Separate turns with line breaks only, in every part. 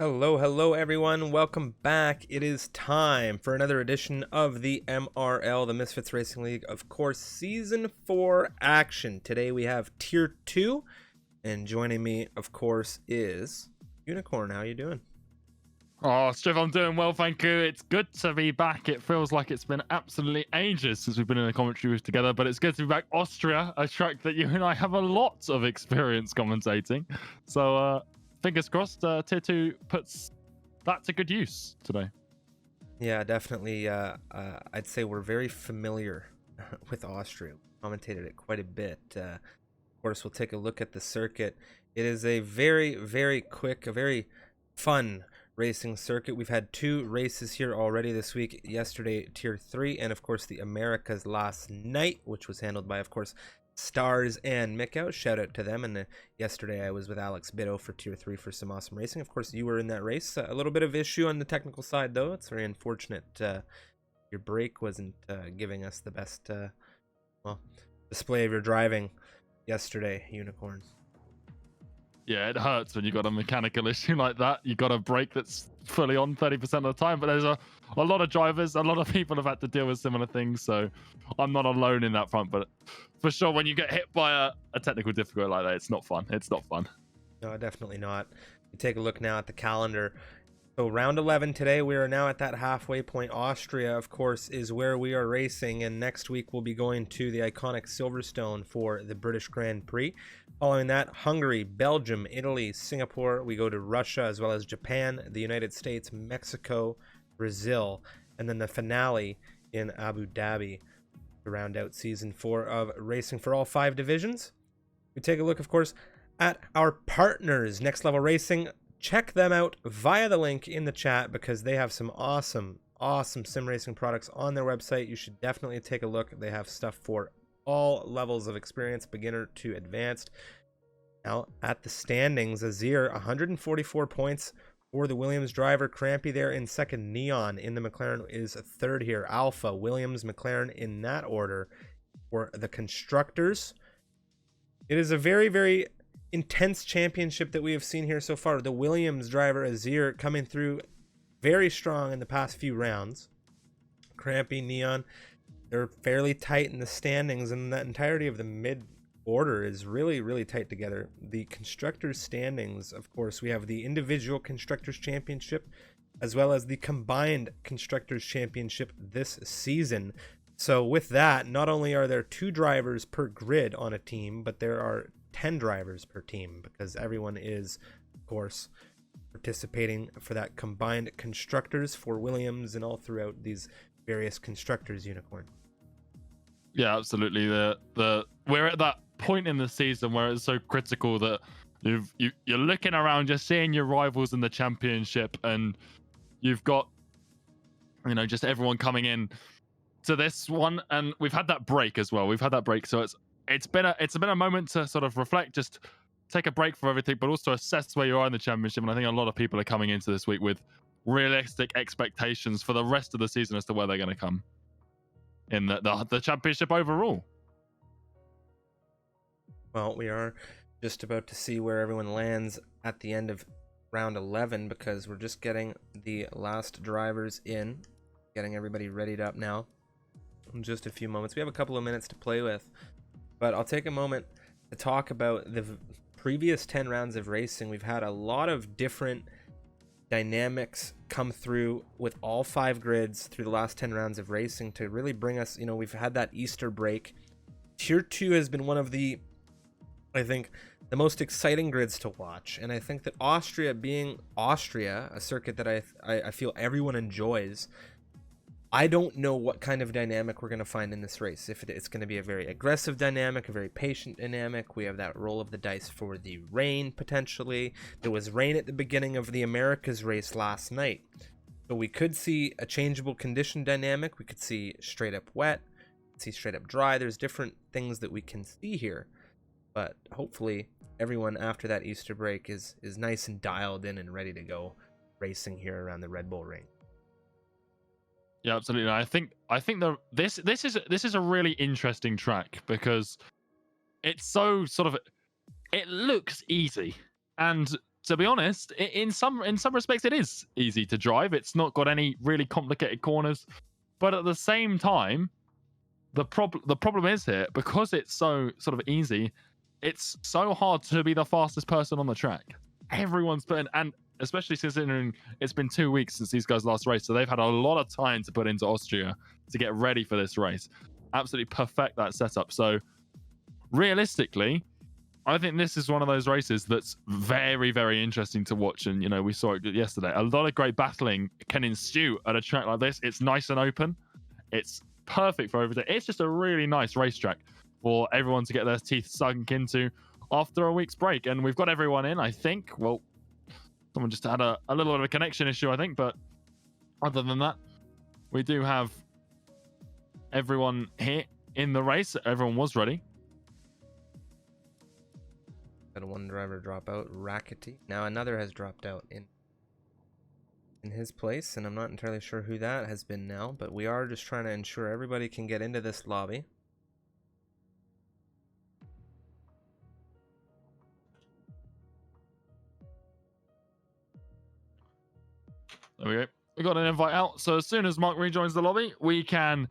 Hello everyone. Welcome back. It is time for another edition of the MRL, the Misfits Racing League, of course, Season 4 action. Today we have Tier 2, and joining me, of course, is Unicorn. How you doing?
Oh, Striv, I'm doing well, thank you. It's good to be back. It feels like it's been absolutely ages since we've been in a commentary booth together, but it's good to be back. Austria, a track that you and I have a lot of experience commentating. So, fingers crossed, Tier 2 puts that to good use today.
Yeah, definitely. I'd say we're very familiar with Austria. We commentated it quite a bit. Of course, we'll take a look at the circuit. It is a very, very quick, a very fun racing circuit. We've had 2 races here already this week. Yesterday, Tier 3, and of course the Americas last night, which was handled by, of course, Stars and Mickow. Shout out to them. And yesterday I was with Alex Bitto for Tier 3 for some awesome racing. Of course, you were in that race. A little bit of issue on the technical side, though. It's very unfortunate your brake wasn't giving us the best display of your driving yesterday, Unicorn.
Yeah, it hurts when you got a mechanical issue like that. You got a brake that's fully on 30% of the time, but there's a lot of drivers, a lot of people have had to deal with similar things, so I'm not alone in that front. But for sure, when you get hit by a technical difficulty like that, it's not fun. It's not fun.
No, definitely not. You take a look now at the calendar. So round 11 today, we are now at that halfway point. Austria, of course, is where we are racing, and next week we'll be going to the iconic Silverstone for the British Grand Prix. Following that, Hungary, Belgium, Italy, Singapore. We go to Russia as well as Japan, the United States, Mexico, Brazil, and then the finale in Abu Dhabi to round out Season 4 of racing for all 5 divisions. We take a look, of course, at our partners, Next Level Racing. Check them out via the link in the chat because they have some awesome sim racing products on their website. You should definitely take a look. They have stuff for all levels of experience, beginner to advanced. Now at the standings, Azir 144 points for the Williams driver. Crampy there in second. Neon in the McLaren is third here. Alpha, Williams, McLaren in that order for the constructors. It is a very, very intense championship that we have seen here so far. The Williams driver Azir coming through very strong in the past few rounds. Crampy, Neon, they're fairly tight in the standings, and the entirety of the mid order is really, really tight together. The constructors standings, of course, we have the individual constructors championship as well as the combined constructors championship this season. So with that, not only are there 2 drivers per grid on a team, but there are 10 drivers per team because everyone is, of course, participating for that combined constructors for Williams and all throughout these various constructors, Unicorn.
Yeah, absolutely. We're at that point in the season where it's so critical that you're looking around, you're seeing your rivals in the championship, and you've got just everyone coming in to this one, and we've had that break as well. So it's been a moment to sort of reflect, just take a break from everything, but also assess where you are in the championship. And I think a lot of people are coming into this week with realistic expectations for the rest of the season as to where they're going to come in the championship overall.
Well, we are just about to see where everyone lands at the end of round 11 because we're just getting the last drivers in, getting everybody readied up now. In just a few moments, we have a couple of minutes to play with, but I'll take a moment to talk about the previous 10 rounds of racing. We've had a lot of different dynamics come through with all 5 grids through the last 10 rounds of racing to really bring us, we've had that Easter break. Tier 2 has been one of the, I think, the most exciting grids to watch, and I think that Austria, being Austria, a circuit that I feel everyone enjoys, I don't know what kind of dynamic we're going to find in this race. If it's going to be a very aggressive dynamic, a very patient dynamic. We have that roll of the dice for the rain, potentially. There was rain at the beginning of the Americas race last night. So we could see a changeable condition dynamic. We could see straight up wet, see straight up dry. There's different things that we can see here. But hopefully everyone after that Easter break is nice and dialed in and ready to go racing here around the Red Bull Ring.
Yeah, absolutely. I think this is a really interesting track because it's so sort of, it looks easy, and to be honest, in some respects, it is easy to drive. It's not got any really complicated corners, but at the same time, the problem is here, because it's so sort of easy. It's so hard to be the fastest person on the track. Everyone's putting, and especially considering it's been 2 weeks since these guys last raced, so they've had a lot of time to put into Austria to get ready for this race. Absolutely perfect that setup. So realistically, I think this is one of those races that's very, very interesting to watch. And, you know, we saw it yesterday. A lot of great battling can ensue at a track like this. It's nice and open. It's perfect for everything. It's just a really nice racetrack for everyone to get their teeth sunk into after a week's break. And we've got everyone in, I think. Well, someone just had a little bit of a connection issue, I think. But other than that, we do have everyone here in the race. Everyone was ready.
Had one driver drop out, Rackety. Now another has dropped out in his place, and I'm not entirely sure who that has been now, but we are just trying to ensure everybody can get into this lobby.
There we go. We got an invite out, so as soon as Mark rejoins the lobby, we can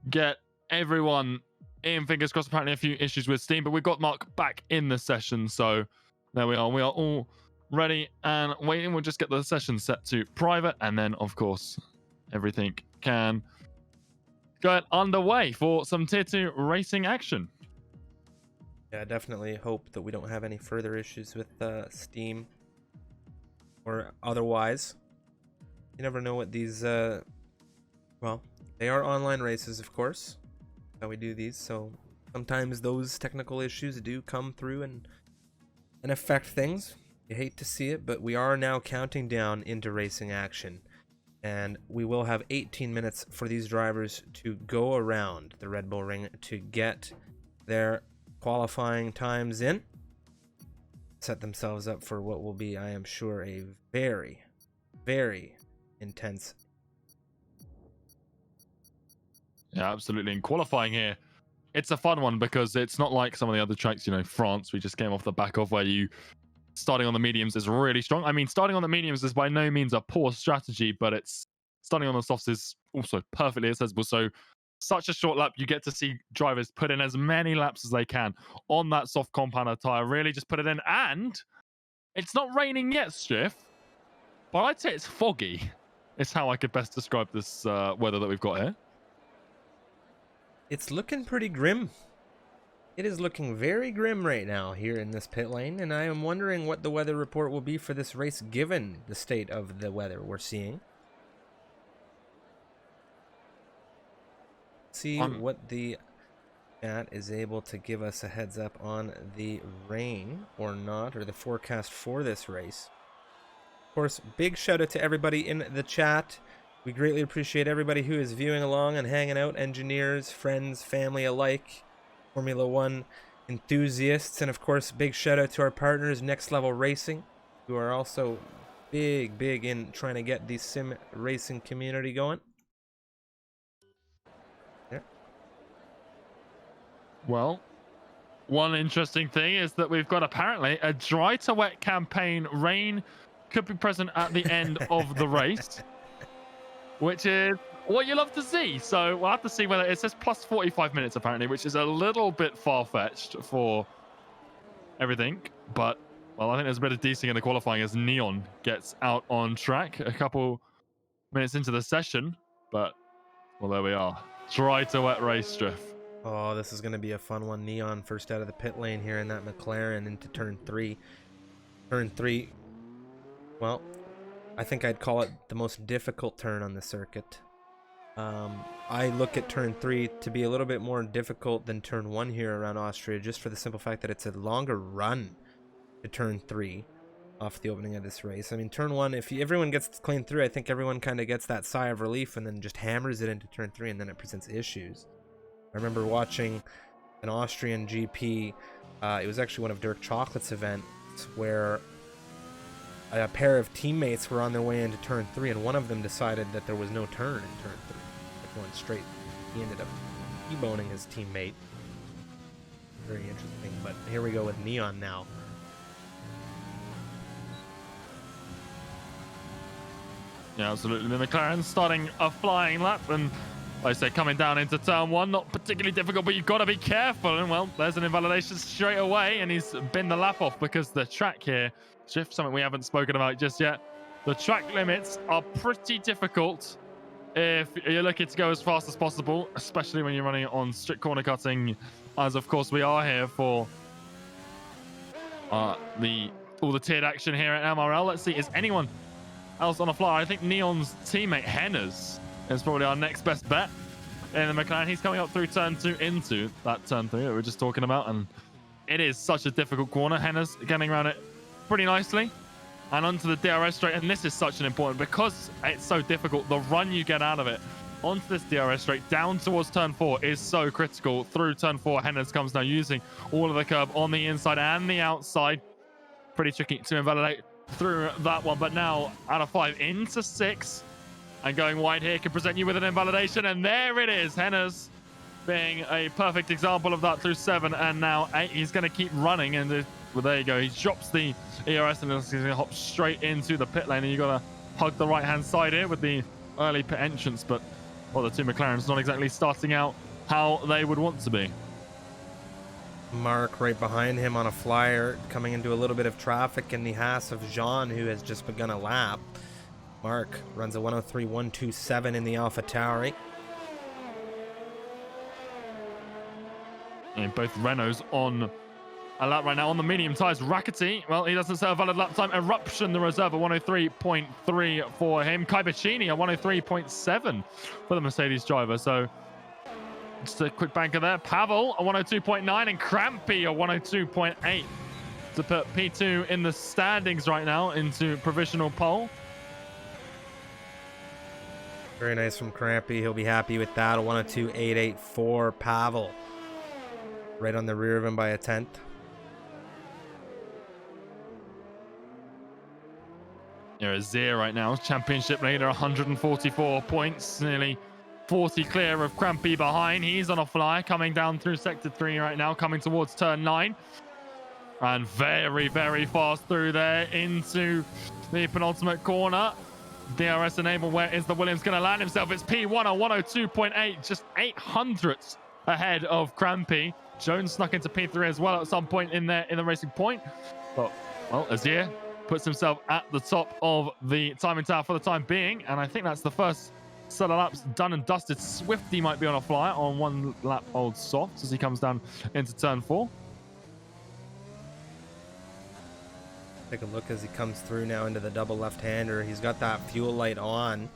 get everyone in. Fingers crossed. Apparently a few issues with Steam, but we've got Mark back in the session, so there we are. We are all ready and waiting. We'll just get the session set to private, and then of course everything can go underway for some tier 2 racing action.
Yeah, I definitely hope that we don't have any further issues with Steam or otherwise. You never know what these well, they are online races, of course, how we do these, so sometimes those technical issues do come through and affect things. You hate to see it, but we are now counting down into racing action, and we will have 18 minutes for these drivers to go around the Red Bull Ring to get their qualifying times in, set themselves up for what will be, I am sure, a very, very intense.
Yeah, absolutely. And qualifying here, it's a fun one because it's not like some of the other tracks, you know, France, we just came off the back of, where you starting on the mediums is really strong. I mean, starting on the mediums is by no means a poor strategy, but it's starting on the softs is also perfectly accessible. So such a short lap, you get to see drivers put in as many laps as they can on that soft compounder tire, really just put it in. And it's not raining yet, Striff, but I'd say it's foggy. It's how I could best describe this weather that we've got here.
It's looking pretty grim. It is looking very grim right now here in this pit lane, and I am wondering what the weather report will be for this race given the state of the weather we're seeing. See what the chat is able to give us a heads up on the rain or not, or the forecast for this race. Of course, big shout out to everybody in the chat. We greatly appreciate everybody who is viewing along and hanging out, engineers, friends, family alike, Formula One enthusiasts, and of course, big shout out to our partners, Next Level Racing, who are also big in trying to get the sim racing community going. Yeah.
Well, one interesting thing is that we've got apparently a dry to wet campaign. Rain could be present at the end of the race, which is what you love to see. So we'll have to see whether it says plus 45 minutes apparently, which is a little bit far-fetched for everything. But, well, I think there's a bit of decing in the qualifying as Neon gets out on track a couple minutes into the session. But, well, there we are. Dry to wet race, Striff.
Oh, this is going to be a fun one. Neon first out of the pit lane here in that McLaren into turn 3. Turn 3, well, I think I'd call it the most difficult turn on the circuit. I look at turn 3 to be a little bit more difficult than turn 1 here around Austria, just for the simple fact that it's a longer run to turn 3 off the opening of this race. I mean, turn 1, if everyone gets clean through, I think everyone kind of gets that sigh of relief and then just hammers it into turn 3, and then it presents issues. I remember watching an Austrian GP, it was actually one of Dirk Chocolate's events, where a pair of teammates were on their way into turn 3, and one of them decided that there was no turn in turn 3, like going straight. He ended up T-boning his teammate. Very interesting, but here we go with Neon now.
Yeah, absolutely. The McLaren starting a flying lap, and like I say, coming down into turn 1, not particularly difficult, but you've got to be careful. And well, there's an invalidation straight away, and he's binned the lap off because the track here, Shift, something we haven't spoken about just yet. The track limits are pretty difficult if you're looking to go as fast as possible, especially when you're running on strict corner cutting, as of course we are here for all the tiered action here at MRL. Let's see, is anyone else on a flyer? I think Neon's teammate Henner's is probably our next best bet in the McLaren. He's coming up through turn 2 into that turn 3 that we were just talking about, and it is such a difficult corner. Henner's getting around it pretty nicely and onto the DRS straight, and this is such an important, because it's so difficult, the run you get out of it onto this DRS straight down towards turn 4 is so critical. Through turn 4, Henner's comes now using all of the curb on the inside and the outside. Pretty tricky to invalidate through that one, but now out of 5 into 6 and going wide here can present you with an invalidation, and there it is. Henner's being a perfect example of that through 7, and now 8. He's going to keep running, and well, there you go. He drops the ERS and he's going to hop straight into the pit lane, and you've got to hug the right hand side here with the early pit entrance, but well, the two McLarens not exactly starting out how they would want to be.
Mark right behind him on a flyer, coming into a little bit of traffic in the Haas of Jean, who has just begun a lap. Mark runs a 103.127 in the AlphaTauri.
And both Renaults on a lap right now on the medium tyres. Rackety, well, he doesn't set a valid lap time. Eruption, the reserve, a 103.3 for him. Kaibachini, a 103.7 for the Mercedes driver. So just a quick banker there. Pavel, a 102.9, and Crampy, a 102.8 to put P2 in the standings right now into provisional pole.
Very nice from Crampy. He'll be happy with that. A 102.88 for Pavel. Right on the rear of him by a tenth.
You're a Zero right now, championship leader, 144 points, nearly 40 clear of Crampy behind. He's on a flyer coming down through sector 3 right now, coming towards turn 9. And very, very fast through there into the penultimate corner. DRS enable, where is the Williams going to land himself? It's P1 on 102.8, just 800ths ahead of Crampy. Jones snuck into P3 as well at some point in the racing point. But, well, Azir puts himself at the top of the timing tower for the time being, and I think that's the first set of laps done and dusted. Swifty might be on a flyer on 1 lap old soft as he comes down into turn 4.
Take a look as he comes through now into the double left-hander. He's got that fuel light on,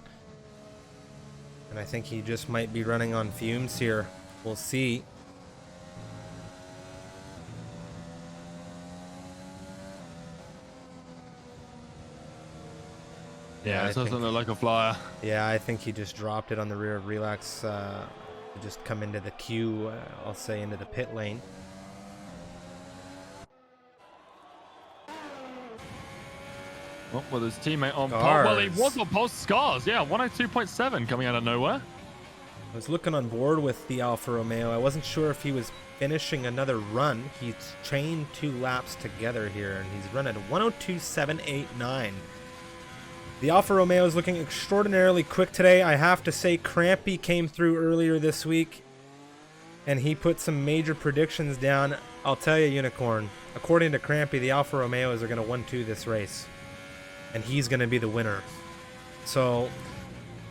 and I think he just might be running on fumes here. We'll see.
Yeah, it doesn't look like a flyer.
Yeah, I think he just dropped it on the rear of Relax to just come into the queue, I'll say into the pit lane.
Well, with his teammate on pole.
Scars.
Well, he was on pole. Scars, yeah, 102.7 coming out of nowhere.
I was looking on board with the Alfa Romeo. I wasn't sure if he was finishing another run. He's chained 2 laps together here, and he's run at 102.789. The Alfa Romeo is looking extraordinarily quick today. I have to say, Crampy came through earlier this week, and he put some major predictions down. I'll tell you, Unicorn, according to Crampy, the Alfa Romeos are going to 1-2 this race, and he's going to be the winner. So,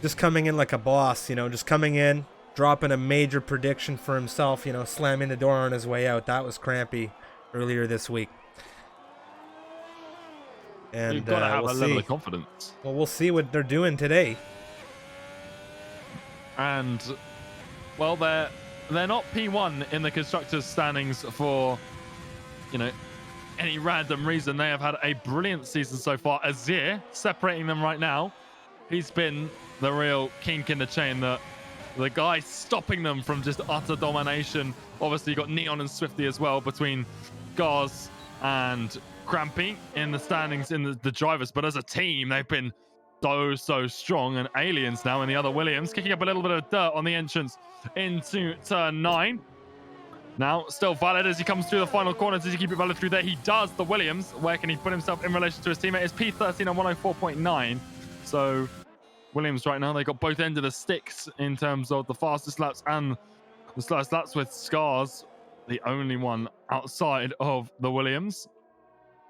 just coming in like a boss, just coming in, dropping a major prediction for himself, slamming the door on his way out. That was Crampy earlier this week. And
you've got to have
we'll
a level of confidence.
Well, we'll see what they're doing today.
And, well, they're not P1 in the constructors' standings for, any random reason. They have had a brilliant season so far. Azir separating them right now. He's been the real kink in the chain, the guy stopping them from just utter domination. Obviously, you've got Neon and Swifty as well between Gars and Crampy in the standings in the drivers, but as a team they've been so strong. And Aliens now in the other Williams kicking up a little bit of dirt on the entrance into turn 9. Now still valid as he comes through the final corner. Does he keep it valid through there? He does. The Williams, where can he put himself in relation to his teammate? Is P13 on 104.9, so Williams right now. They got both ends of the sticks in terms of the fastest laps and the slowest laps, with Scars the only one outside of the Williams.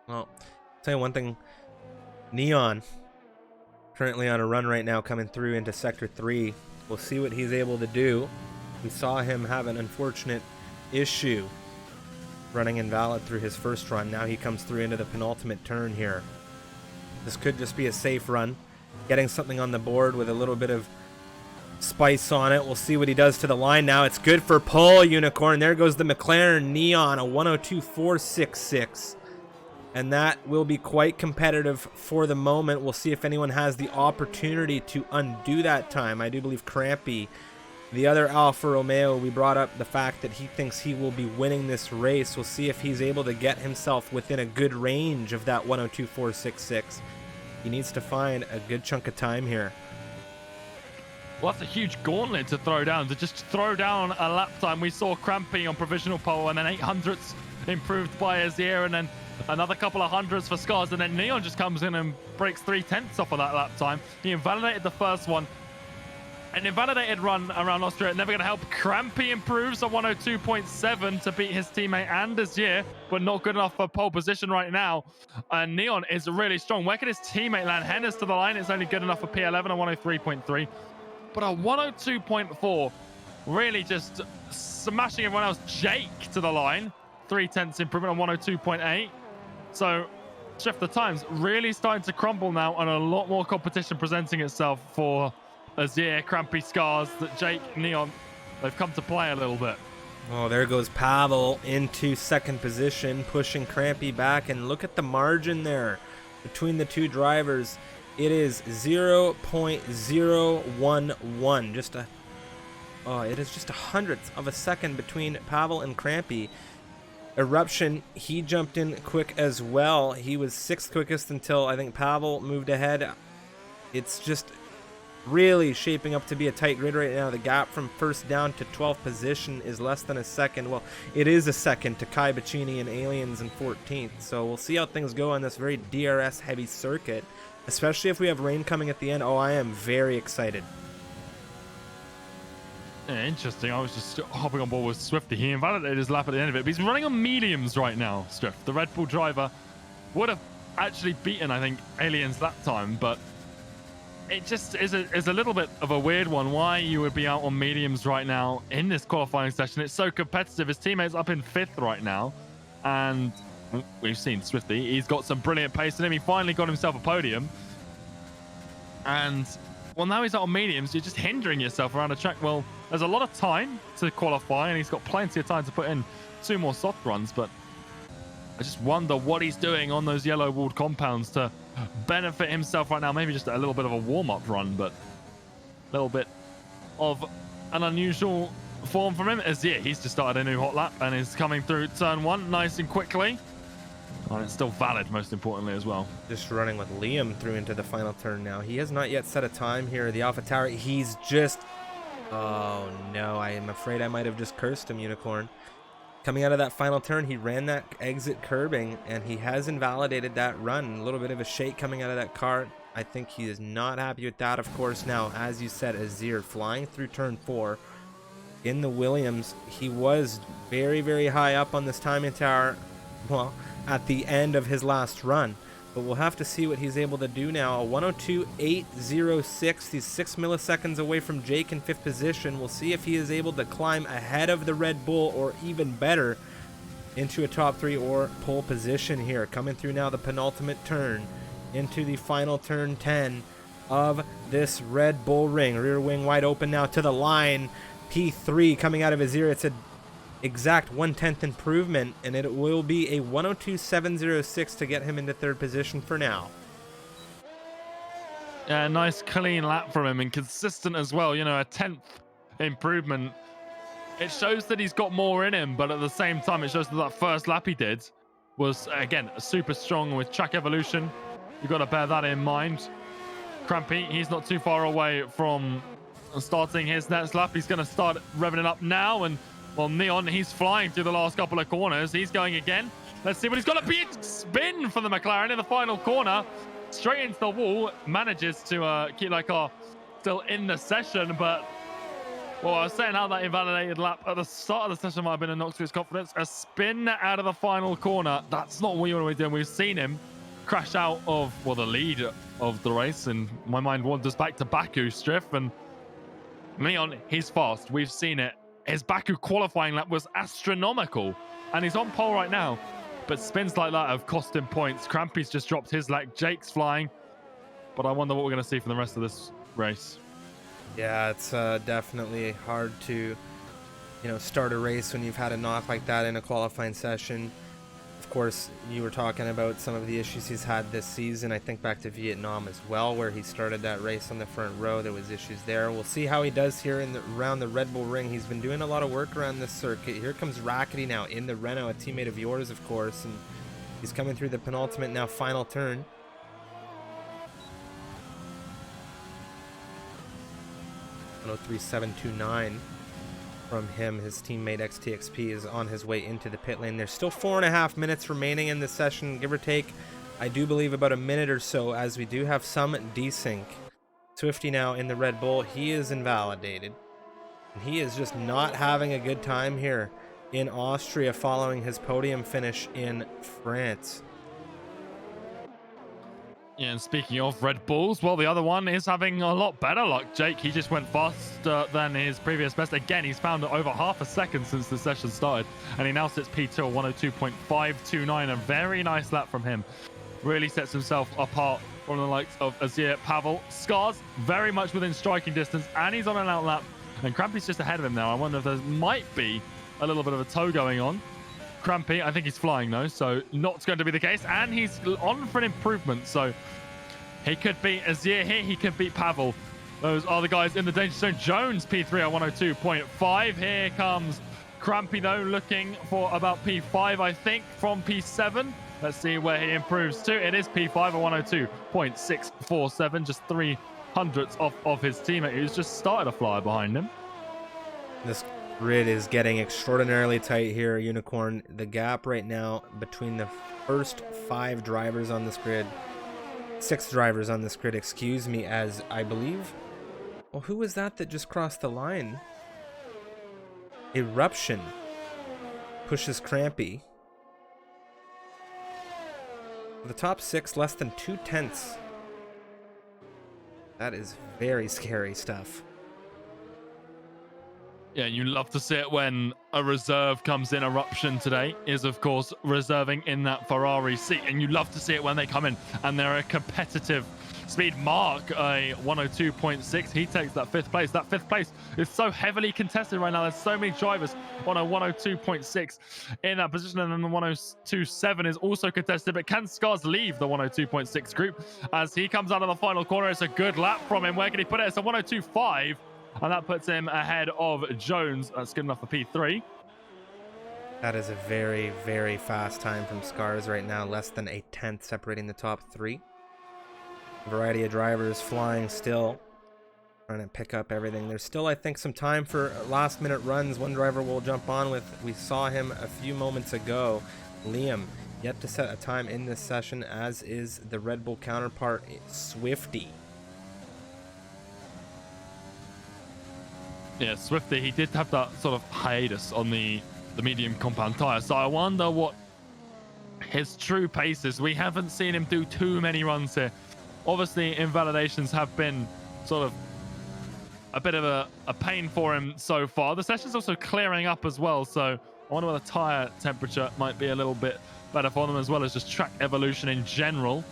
Well, I'll tell you one thing. Neon, currently on a run right now, coming through into Sector 3. We'll see what he's able to do. We saw him have an unfortunate issue running invalid through his first run. Now he comes through into the penultimate turn here. This could just be a safe run. Getting something on the board with a little bit of spice on it. We'll see what he does to the line now. It's good for pole, Unicorn. There goes the McLaren Neon, a 102.466. And that will be quite competitive for the moment. We'll see if anyone has the opportunity to undo that time. I do believe Crampy, the other Alfa Romeo, we brought up the fact that he thinks he will be winning this race. We'll see if he's able to get himself within a good range of that 102.466. He needs to find a good chunk of time here.
Well, that's a huge gauntlet to throw down, to just throw down a lap time. We saw Crampy on provisional pole, and then 800ths improved by Azir, and then another couple of hundreds for Scars, and then Neon just comes in and breaks 3/10 off of that lap time. He invalidated the first one. An invalidated run around Austria, never going to help. Crampy improves on 102.7 to beat his teammate and Azir, but not good enough for pole position right now. And Neon is really strong. Where can his teammate land? Hennes to the line. It's only good enough for P11 on 103.3. But a 102.4, really just smashing everyone else. Jake to the line. 3/10 improvement on 102.8. So Shift the Times really starting to crumble now, and a lot more competition presenting itself for Azir, Crampy, Scars, that Jake, Neon, they've come to play a little bit.
Oh, there goes Pavel into second position, pushing Crampy back, and look at the margin there between the two drivers. It is 0.011. It is just a hundredth of a second between Pavel and Crampy. Eruption, he jumped in quick as well. He was sixth quickest until I think Pavel moved ahead. It's just really shaping up to be a tight grid right now. The gap from first down to 12th position is less than a second. Well, it is a second to Kai Bacchini and Aliens in 14th. So we'll see how things go on this very DRS heavy circuit, especially if we have rain coming at the end. Oh, I am very excited.
Yeah, interesting. I was just hopping on board with Swifty. He invalidated his lap at the end of it, but he's running on mediums right now, Swift. The Red Bull driver would have actually beaten, I think, Alien's lap time, but it just is a little bit of a weird one. Why you would be out on mediums right now in this qualifying session. It's so competitive. His teammate's up in 5th right now, and we've seen Swifty. He's got some brilliant pace in him. He finally got himself a podium, and well, now he's out on mediums. You're just hindering yourself around a track. Well, there's a lot of time to qualify, and he's got plenty of time to put in 2 more soft runs, but I just wonder what he's doing on those yellow walled compounds to benefit himself right now. Maybe just a little bit of a warm-up run, but a little bit of an unusual form from him. Azir, he's just started a new hot lap and is coming through turn 1 nice and quickly. And it's still valid, most importantly, as well.
Just running with Liam through into the final turn now. He has not yet set a time here. The Alpha Tower, he's just... Oh, no. I am afraid I might have just cursed him, Unicorn. Coming out of that final turn, he ran that exit curbing, and he has invalidated that run. A little bit of a shake coming out of that car. I think he is not happy with that, of course. Now, as you said, Azir flying through turn 4 in the Williams. He was very, very high up on this timing tower, well, at the end of his last run. But we'll have to see what he's able to do now. A 102.806. He's 6 milliseconds away from Jake in 5th position. We'll see if he is able to climb ahead of the Red Bull, or even better, into a top 3 or pole position here. Coming through now the penultimate turn into the final turn 10 of this Red Bull ring. Rear wing wide open now to the line. P3 coming out of his ear. It's a exact 1/10 improvement, and it will be a 102.706 to get him into 3rd position for now.
Yeah, nice clean lap from him, and consistent as well. You know, a 10th improvement. It shows that he's got more in him, but at the same time, it shows that that first lap he did was, again, super strong with track evolution. You've got to bear that in mind. Crampy, he's not too far away from starting his next lap. He's going to start revving it up now, and well, Neon, he's flying through the last couple of corners. He's going again. Let's see what he's got. A big spin for the McLaren in the final corner. Straight into the wall. Manages to keep like still in the session, but well, I was saying how that invalidated lap at the start of the session might have been a knock to his confidence. A spin out of the final corner. That's not what you want to be doing. We've seen him crash out of, well, the lead of the race, and my mind wanders back to Baku Striff, and Leon, he's fast. We've seen it. His Baku qualifying lap was astronomical, and he's on pole right now. But spins like that have cost him points. Crampy's just dropped his leg. Jake's flying, but I wonder what we're going to see from the rest of this race.
Yeah, it's definitely hard to, start a race when you've had a knock like that in a qualifying session. Of course, you were talking about some of the issues he's had this season. I think back to Vietnam as well, where he started that race on the front row. There was issues there. We'll see how he does here around the Red Bull Ring. He's been doing a lot of work around this circuit. Here comes Rackety now in the Renault, a teammate of yours, of course, and he's coming through the penultimate, now final turn. .03729 from him. His teammate XTXP is on his way into the pit lane. There's still 4.5 minutes remaining in the session, give or take. I do believe about a minute or so, as we do have some desync. Swifty now in the Red Bull. He is invalidated, and he is just not having a good time here in Austria following his podium finish in France.
Yeah, and speaking of Red Bulls, well, the other one is having a lot better luck. Jake, he just went faster than his previous best. Again, he's found over half a second since the session started, and he now sits P2 at 102.529. A very nice lap from him. Really sets himself apart from the likes of Azir, Pavel. Scars very much within striking distance, and he's on an out lap, and Crampy's just ahead of him now. I wonder if there might be a little bit of a tow going on. Crampy, I think he's flying though, so not going to be the case, and he's on for an improvement, so he could beat Azir here, he could beat Pavel. Those are the guys in the danger zone. Jones P3 at 102.5. Here comes Crampy though, looking for about P5, I think, from P7. Let's see where he improves to. It is P5 at 102.647, just 300ths off of his teammate who's just started a flyer behind him.
This grid is getting extraordinarily tight here, Unicorn. The gap right now between the first 5 drivers on this grid, 6 drivers on this grid, excuse me, as I believe, well, who was that just crossed the line? Eruption pushes Crampy. The top 6, less than 2/10. That is very scary stuff.
Yeah, you love to see it when a reserve comes in. Eruption today is, of course, reserving in that Ferrari seat. And you love to see it when they come in and they're a competitive speed. Mark, a 102.6. He takes that 5th place. That 5th place is so heavily contested right now. There's so many drivers on a 102.6 in that position. And then the 102.7 is also contested. But can Scars leave the 102.6 group as he comes out of the final corner? It's a good lap from him. Where can he put it? It's a 102.5. And that puts him ahead of Jones. That's good enough for P3.
That is a very, very fast time from Scars right now. Less than a 10th separating the top 3. A variety of drivers flying still, trying to pick up everything. There's still, I think, some time for last minute runs. One driver will jump on with, we saw him a few moments ago, Liam, yet to set a time in this session, as is the Red Bull counterpart, Swifty.
Yeah, Swifty, he did have that sort of hiatus on the medium compound tire, so I wonder what his true pace is. We haven't seen him do too many runs here. Obviously, invalidations have been sort of a bit of a pain for him so far. The session's also clearing up as well, so I wonder whether tire temperature might be a little bit better for them, as well as just track evolution in general.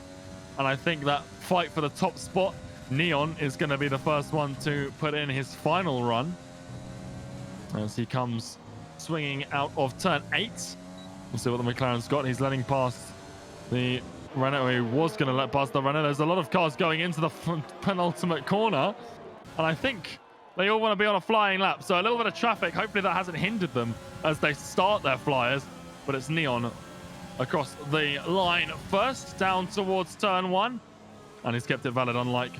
And I think that fight for the top spot, Neon is going to be the first one to put in his final run as he comes swinging out of turn 8. We'll see what the McLaren's got. He's letting past the Renault. He was going to let past the Renault. There's a lot of cars going into the penultimate corner, and I think they all want to be on a flying lap, so a little bit of traffic. Hopefully that hasn't hindered them as they start their flyers, but it's Neon across the line first, down towards turn 1, and he's kept it valid, unlike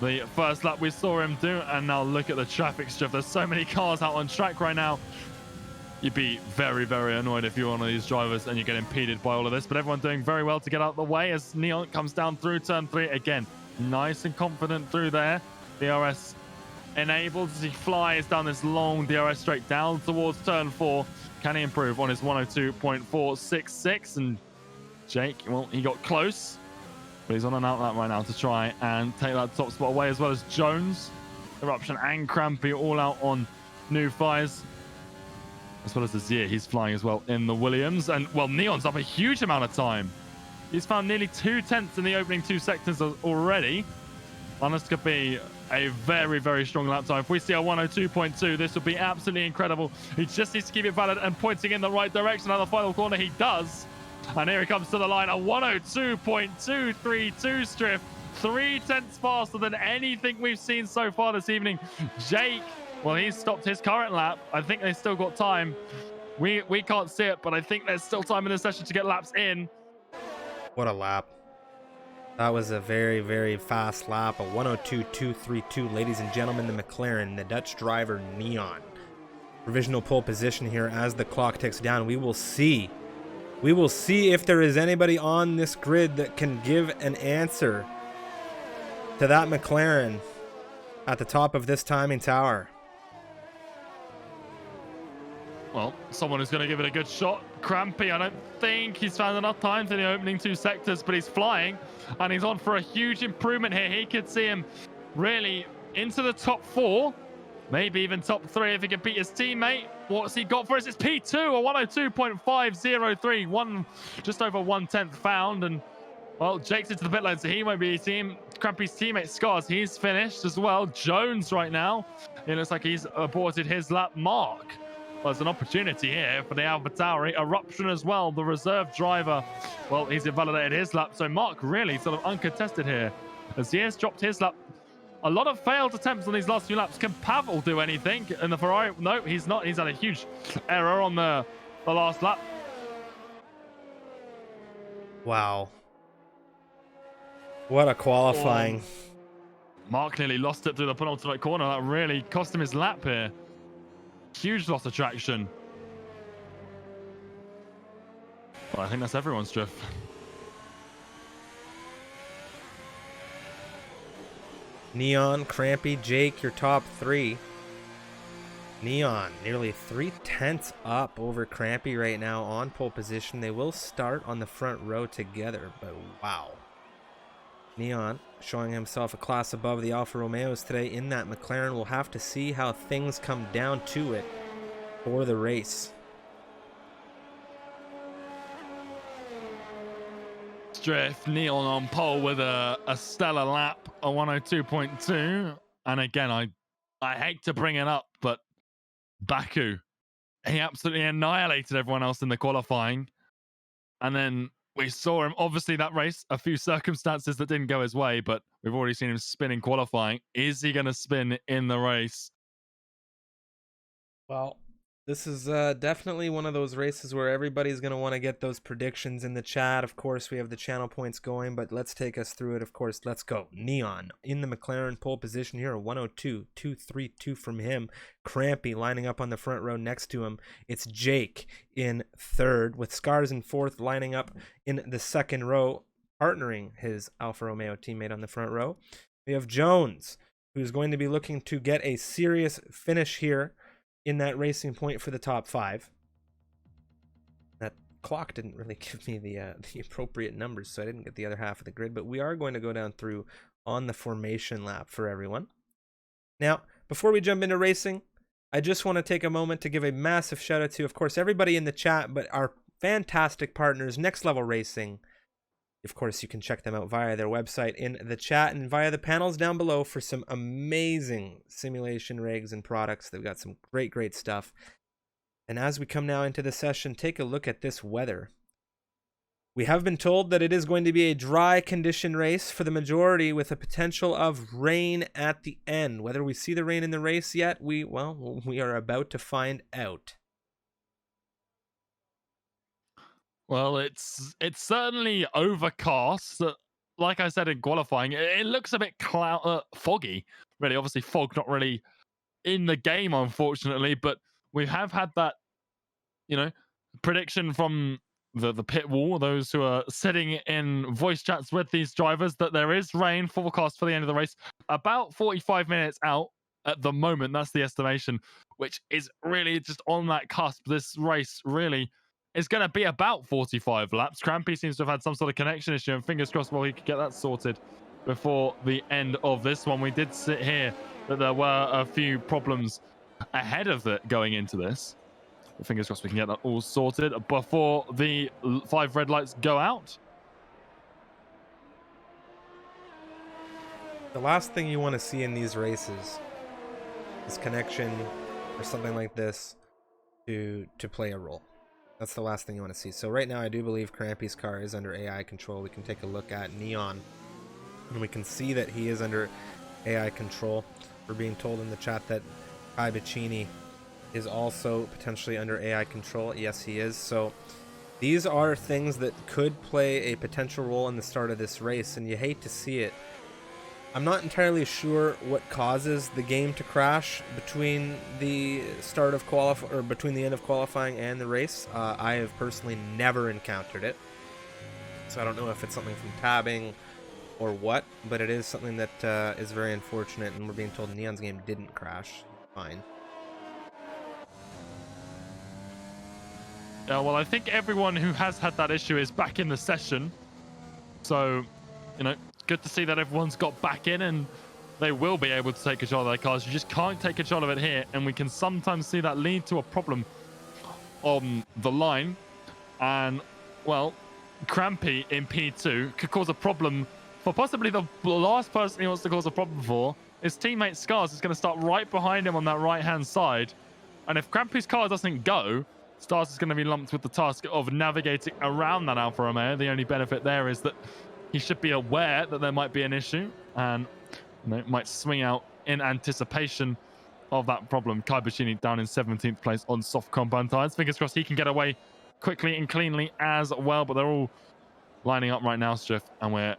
the first lap we saw him do. And now look at the traffic strip. There's so many cars out on track right now. You'd be very, very annoyed if you're one of these drivers and you get impeded by all of this. But everyone doing very well to get out of the way as Neon comes down through turn 3 again. Nice and confident through there. DRS enabled as he flies down this long DRS straight down towards turn 4. Can he improve on his 102.466? And Jake, well, he got close, but he's on an outlap right now to try and take that top spot away, as well as Jones, Eruption, and Crampy all out on new fires, as well as Azir. He's flying as well in the Williams. And, well, Neon's up a huge amount of time. He's found nearly 2/10 in the opening 2 sectors already. And this could be a very, very strong lap time. If we see a 102.2, this would be absolutely incredible. He just needs to keep it valid and pointing in the right direction. At the final corner, he does. And here he comes to the line, a 102.232 Striff. 3/10 faster than anything we've seen so far this evening. Jake, well, he's stopped his current lap. I think they still got time. We can't see it, but I think there's still time in this session to get laps in.
What a lap. That was a very, very fast lap. A 102.232, ladies and gentlemen, the McLaren, the Dutch driver, Neon. Provisional pole position here as the clock ticks down. We will see. We will see if there is anybody on this grid that can give an answer to that McLaren at the top of this timing tower.
Well, someone who's going to give it a good shot. Crampy, I don't think he's found enough time for the opening 2 sectors, but he's flying, and he's on for a huge improvement here. He could see him really into the top 4, maybe even top 3 if he can beat his teammate. What's he got for us? It's P2, a 102.503, just over 1/10 found. And, well, Jake's into the pit lane, so he won't be his team. Crampy's teammate, Scars, he's finished as well. Jones right now, it looks like he's aborted his lap. Mark, well, there's an opportunity here for the AlphaTauri. Eruption as well, the reserve driver. Well, he's invalidated his lap, so Mark really sort of uncontested here. As he has dropped his lap. A lot of failed attempts on these last few laps. Can Pavel do anything in the Ferrari? No, he's not. He's had a huge error on the last lap.
Wow. What a qualifying.
Oh, Mark nearly lost it through the penultimate corner. That really cost him his lap here. Huge loss of traction. Well, I think that's everyone's drift.
Neon, Crampy, Jake, your top 3. Neon, nearly 3/10 up over Crampy right now on pole position. They will start on the front row together, but wow. Neon showing himself a class above the Alfa Romeos today in that McLaren. We'll have to see how things come down to it for the race.
Drift, Neon on pole with a stellar lap, a 102.2. And again, I hate to bring it up, but Baku, he absolutely annihilated everyone else in the qualifying. And then we saw him, obviously that race, a few circumstances that didn't go his way, but we've already seen him spin in qualifying. Is he going to spin in the race?
Well, this is definitely one of those races where everybody's going to want to get those predictions in the chat. Of course, we have the channel points going, but let's take us through it. Of course, let's go. Neon in the McLaren pole position here, 102.232 from him. Crampy lining up on the front row next to him. It's Jake in 3rd, with Scars in 4th, lining up in the 2nd row, partnering his Alfa Romeo teammate on the front row. We have Jones, who's going to be looking to get a serious finish here in that racing point for the top 5. That clock didn't really give me the appropriate numbers, so I didn't get the other half of the grid, but we are going to go down through on the formation lap for everyone. Now, before we jump into racing, I just want to take a moment to give a massive shout out to, of course, everybody in the chat, but our fantastic partners, Next Level Racing. Of course, you can check them out via their website in the chat and via the panels down below for some amazing simulation rigs and products. They've got some great stuff. And as we come now into the session, take a look at this weather. We have been told that it is going to be a dry condition race for the majority, with a potential of rain at the end. Whether we see the rain in the race yet, we are about to find out.
Well, it's certainly overcast. Like I said in qualifying, it looks a bit foggy. Really, obviously, fog not really in the game, unfortunately. But we have had that, prediction from the pit wall. Those who are sitting in voice chats with these drivers, that there is rain forecast for the end of the race, about 45 minutes out. at the moment. That's the estimation, which is really just on that cusp. This race really is going to be about 45 laps. Crampy seems to have had some sort of connection issue, and fingers crossed, well, he could get that sorted before the end of this one. We did sit here that there were a few problems ahead of it going into this. Fingers crossed we can get that all sorted before the 5 red lights go out.
The last thing you want to see in these races is connection or something like this to play a role. That's the last thing you want to see. So right now I do believe Crampy's car is under AI control. We can take a look at Neon and we can see that he is under AI control. We're being told in the chat that Kai Bacchini is also potentially under AI control. Yes, he is. So these are things that could play a potential role in the start of this race, and you hate to see it. I'm not entirely sure what causes the game to crash between the start of between the end of qualifying and the race. I have personally never encountered it, so I don't know if it's something from tabbing or what, but it is something that is very unfortunate, and we're being told Neon's game didn't crash. Fine.
Yeah, well, I think everyone who has had that issue is back in the session, so, you know, good to see that everyone's got back in and they will be able to take control of their cars. You just can't take control of it here, and we can sometimes see that lead to a problem on the line. And, well, Crampy in P2 could cause a problem for possibly the last person he wants to cause a problem for. His teammate Scars is going to start right behind him on that right-hand side. And if Crampy's car doesn't go, Stars is going to be lumped with the task of navigating around that Alfa Romeo. The only benefit there is that he should be aware that there might be an issue and, you know, might swing out in anticipation of that problem. Kai Bacchini down in 17th place on soft compound tires. Fingers crossed he can get away quickly and cleanly as well, but they're all lining up right now, Striff, and we're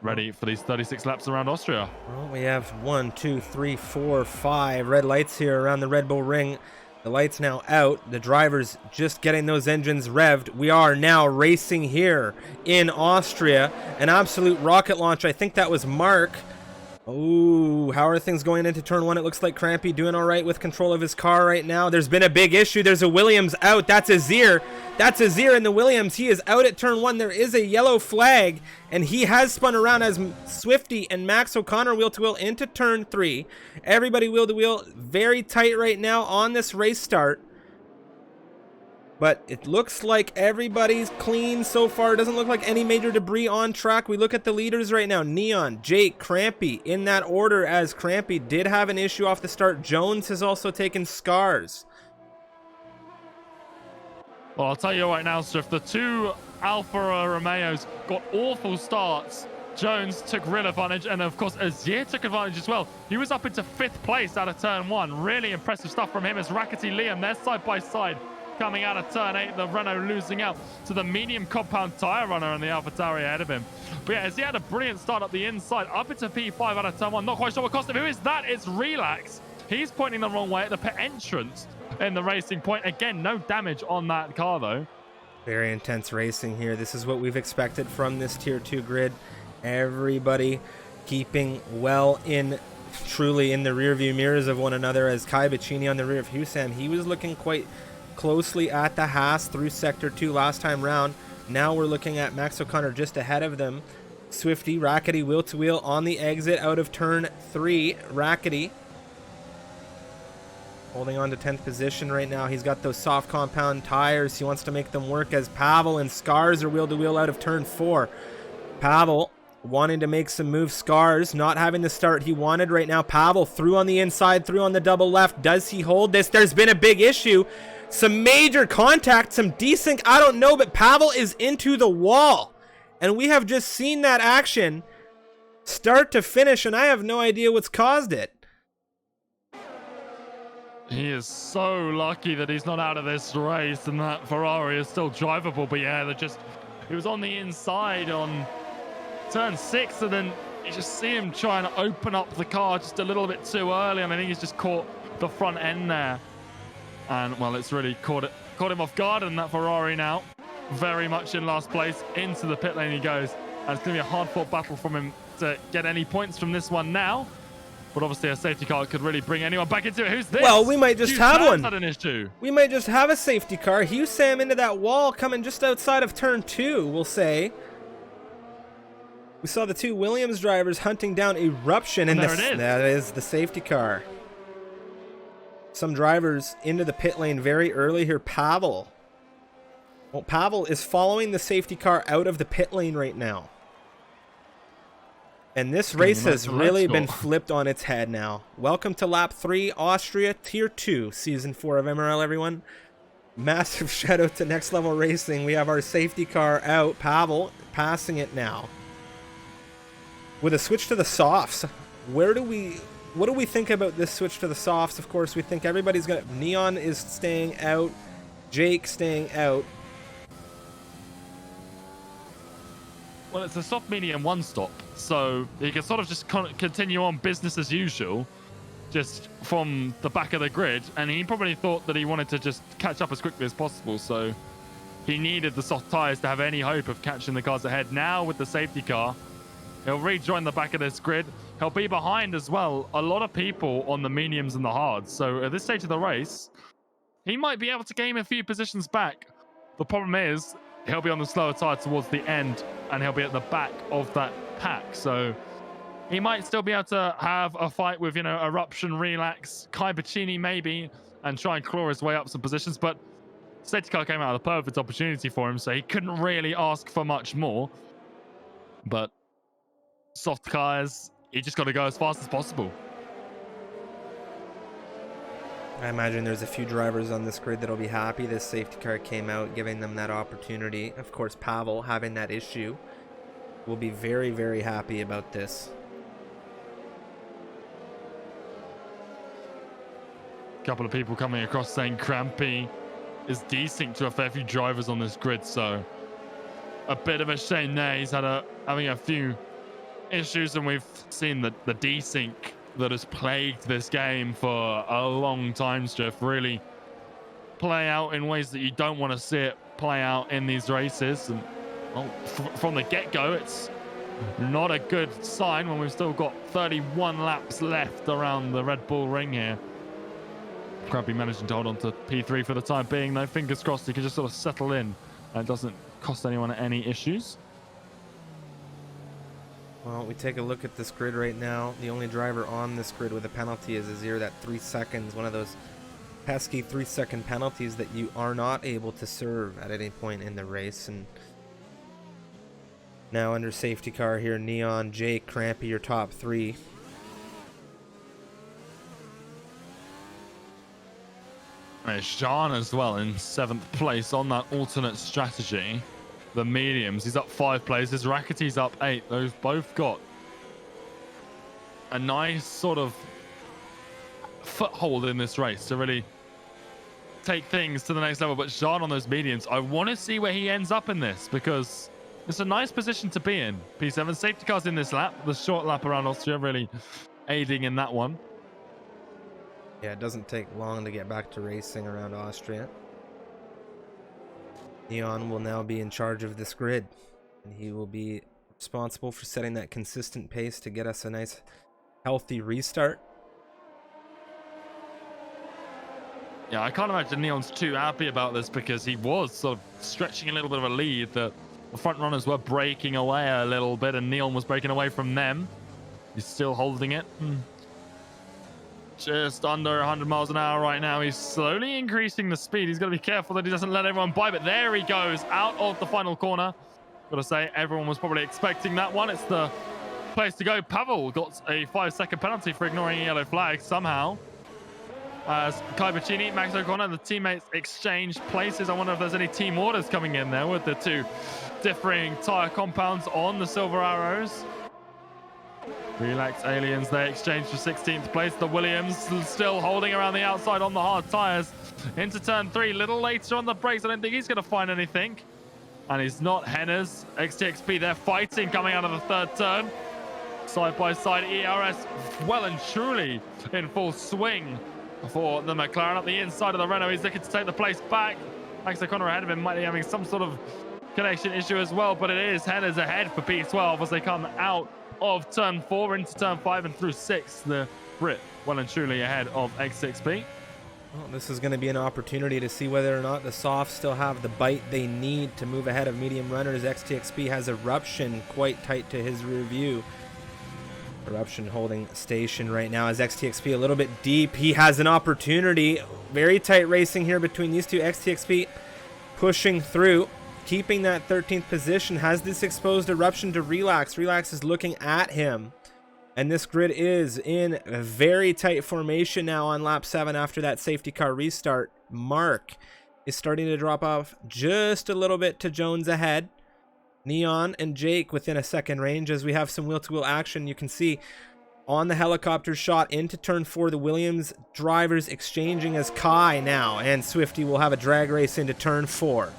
ready for these 36 laps around Austria.
Well, we have 1, 2, 3, 4, 5 red lights here around the Red Bull Ring. The light's now out. The driver's just getting those engines revved. We are now racing here in Austria. An absolute rocket launch. I think that was Mark. Oh, how are things going into turn 1? It looks like Crampy doing all right with control of his car right now. There's been a big issue. There's a Williams out. That's Azir. That's Azir in the Williams. He is out at turn 1. There is a yellow flag, and he has spun around as Swifty and Max O'Connor wheel-to-wheel into turn 3. Everybody wheel-to-wheel very tight right now on this race start. But it looks like everybody's clean so far. It doesn't look like any major debris on track. We look at the leaders right now. Neon, Jake, Crampy in that order, as Crampy did have an issue off the start. Jones has also taken scars.
Well, I'll tell you right now, Striff, the 2 Alfa Romeos got awful starts. Jones took real advantage, and of course Azir took advantage as well. He was up into 5th place out of turn 1. Really impressive stuff from him as Rackety Liam, they're side by side. Coming out of turn 8, the Renault losing out to the medium compound tyre runner and the AlphaTauri ahead of him. But yeah, as he had a brilliant start up the inside, up into P5 out of turn 1. Not quite sure what cost him. Who is that? It's Relax. He's pointing the wrong way at the pit entrance in the racing point. Again, no damage on that car though.
Very intense racing here. This is what we've expected from this Tier 2 grid. Everybody keeping well in, truly in the rearview mirrors of one another, as Kai Bacchini on the rear of Husam. He was looking quite closely at the Haas through Sector 2 last time round. Now we're looking at Max O'Connor just ahead of them. Swifty, Rackety, wheel-to-wheel on the exit out of turn 3. Rackety holding on to 10th position right now. He's got those soft compound tires. He wants to make them work, as Pavel and Scars are wheel-to-wheel out of turn 4. Pavel wanting to make some moves. Scars not having the start he wanted right now. Pavel through on the inside, through on the double left. Does he hold this? There's been a big issue. Some major contact, some desync, I don't know, but Pavel is into the wall. And we have just seen that action start to finish, and I have no idea what's caused it.
He is so lucky that he's not out of this race and that Ferrari is still drivable. But yeah, he was on the inside on turn 6, and then you just see him trying to open up the car just a little bit too early, and I think he's just caught the front end there. And, well, it's really caught him off guard, and that Ferrari now very much in last place. Into the pit lane he goes. And it's going to be a hard-fought battle from him to get any points from this one now. But obviously a safety car could really bring anyone back into it. Who's this?
Well, we might just have one.
Had an issue.
We might just have a safety car. Hugh Sam into that wall coming just outside of turn 2, we'll say. We saw the two Williams drivers hunting down Eruption, and that is the safety car. Some drivers into the pit lane very early here. Pavel. Well, Pavel is following the safety car out of the pit lane right now. And this race has really been flipped on its head now. Welcome to lap 3, Austria, Tier 2, Season 4 of MRL, everyone. Massive shout out to Next Level Racing. We have our safety car out. Pavel passing it now. With a switch to the softs, what do we think about this switch to the softs? Of course, we think everybody's gonna. Neon is staying out. Jake staying out.
Well, it's a soft, medium, one stop, so you can sort of just continue on business as usual, just from the back of the grid. And he probably thought that he wanted to just catch up as quickly as possible, so he needed the soft tires to have any hope of catching the cars ahead. Now with the safety car, he'll rejoin the back of this grid. He'll be behind as well a lot of people on the mediums and the hards. So at this stage of the race, he might be able to gain a few positions back. The problem is he'll be on the slower tire towards the end, and he'll be at the back of that pack. So he might still be able to have a fight with, Eruption, Relax, Kai Bacchini maybe, and try and claw his way up some positions. But safety car came out of the perfect opportunity for him, so he couldn't really ask for much more. But soft cars, you just got to go as fast as possible.
I imagine there's a few drivers on this grid that'll be happy this safety car came out, giving them that opportunity. Of course, Pavel having that issue will be very, very happy about this.
A couple of people coming across saying Crampy is desync to a fair few drivers on this grid, so a bit of a shame there. He's having a few issues, and we've seen the desync that has plagued this game for a long time, Jeff, really play out in ways that you don't want to see it play out in these races. And from the get-go, it's not a good sign when we've still got 31 laps left around the Red Bull Ring here. Crampy managing to hold on to P3 for the time being, though. Fingers crossed he can just sort of settle in and it doesn't cost anyone any issues.
Well, we take a look at this grid right now. The only driver on this grid with a penalty is Azir. That 3 seconds, one of those pesky 3-second penalties that you are not able to serve at any point in the race. And now under safety car here, Neon, Jake, Crampy, your top 3.
There's Sean as well in 7th place on that alternate strategy. The mediums, he's up 5 places. Rackety's up 8. Those both got a nice sort of foothold in this race to really take things to the next level. But Jean on those mediums, I want to see where he ends up in this, because it's a nice position to be in. P7 safety cars in this lap, the short lap around Austria really aiding in that one.
Yeah, it doesn't take long to get back to racing around Austria. Neon will now be in charge of this grid, and he will be responsible for setting that consistent pace to get us a nice healthy restart.
Yeah, I can't imagine Neon's too happy about this, because he was sort of stretching a little bit of a lead. The front runners were breaking away a little bit, and Neon was breaking away from them. He's still holding it. Just under 100 miles an hour right now. He's slowly increasing the speed. He's got to be careful that he doesn't let everyone by, but there he goes out of the final corner. Gotta say, everyone was probably expecting that one. It's the place to go. Pavel got a 5-second penalty for ignoring a yellow flag somehow. As Kai Bacchini, Max O'Connor, the teammates exchange places. I wonder if there's any team orders coming in there with the two differing tire compounds on the Silver Arrows. Relax Aliens, they exchange for 16th place. The Williams still holding around the outside on the hard tires. Into turn 3, little later on the brakes. I don't think he's going to find anything. And he's not. Henners, XTXP, they're fighting coming out of the 3rd turn. Side by side, ERS well and truly in full swing for the McLaren. Up the inside of the Renault, he's looking to take the place back. Max O'Connor ahead of him might be having some sort of connection issue as well, but it is Henners ahead for P12 as they come out of turn 4 into turn 5 and through 6. The Brit well and truly ahead of X6P.
Well, this is going to be an opportunity to see whether or not the softs still have the bite they need to move ahead of medium runners. XTXP has Eruption quite tight to his rear view. Eruption holding station right now as XTXP a little bit deep. He has an opportunity. Very tight racing here between these two. XTXP pushing through, keeping that 13th position. Has this exposed Eruption to Relax. Relax is looking at him. And this grid is in a very tight formation now on lap 7 after that safety car restart. Mark is starting to drop off just a little bit to Jones ahead. Neon and Jake within a second range as we have some wheel-to-wheel action. You can see on the helicopter shot into turn 4, the Williams drivers exchanging as Kai now and Swifty will have a drag race into turn 4.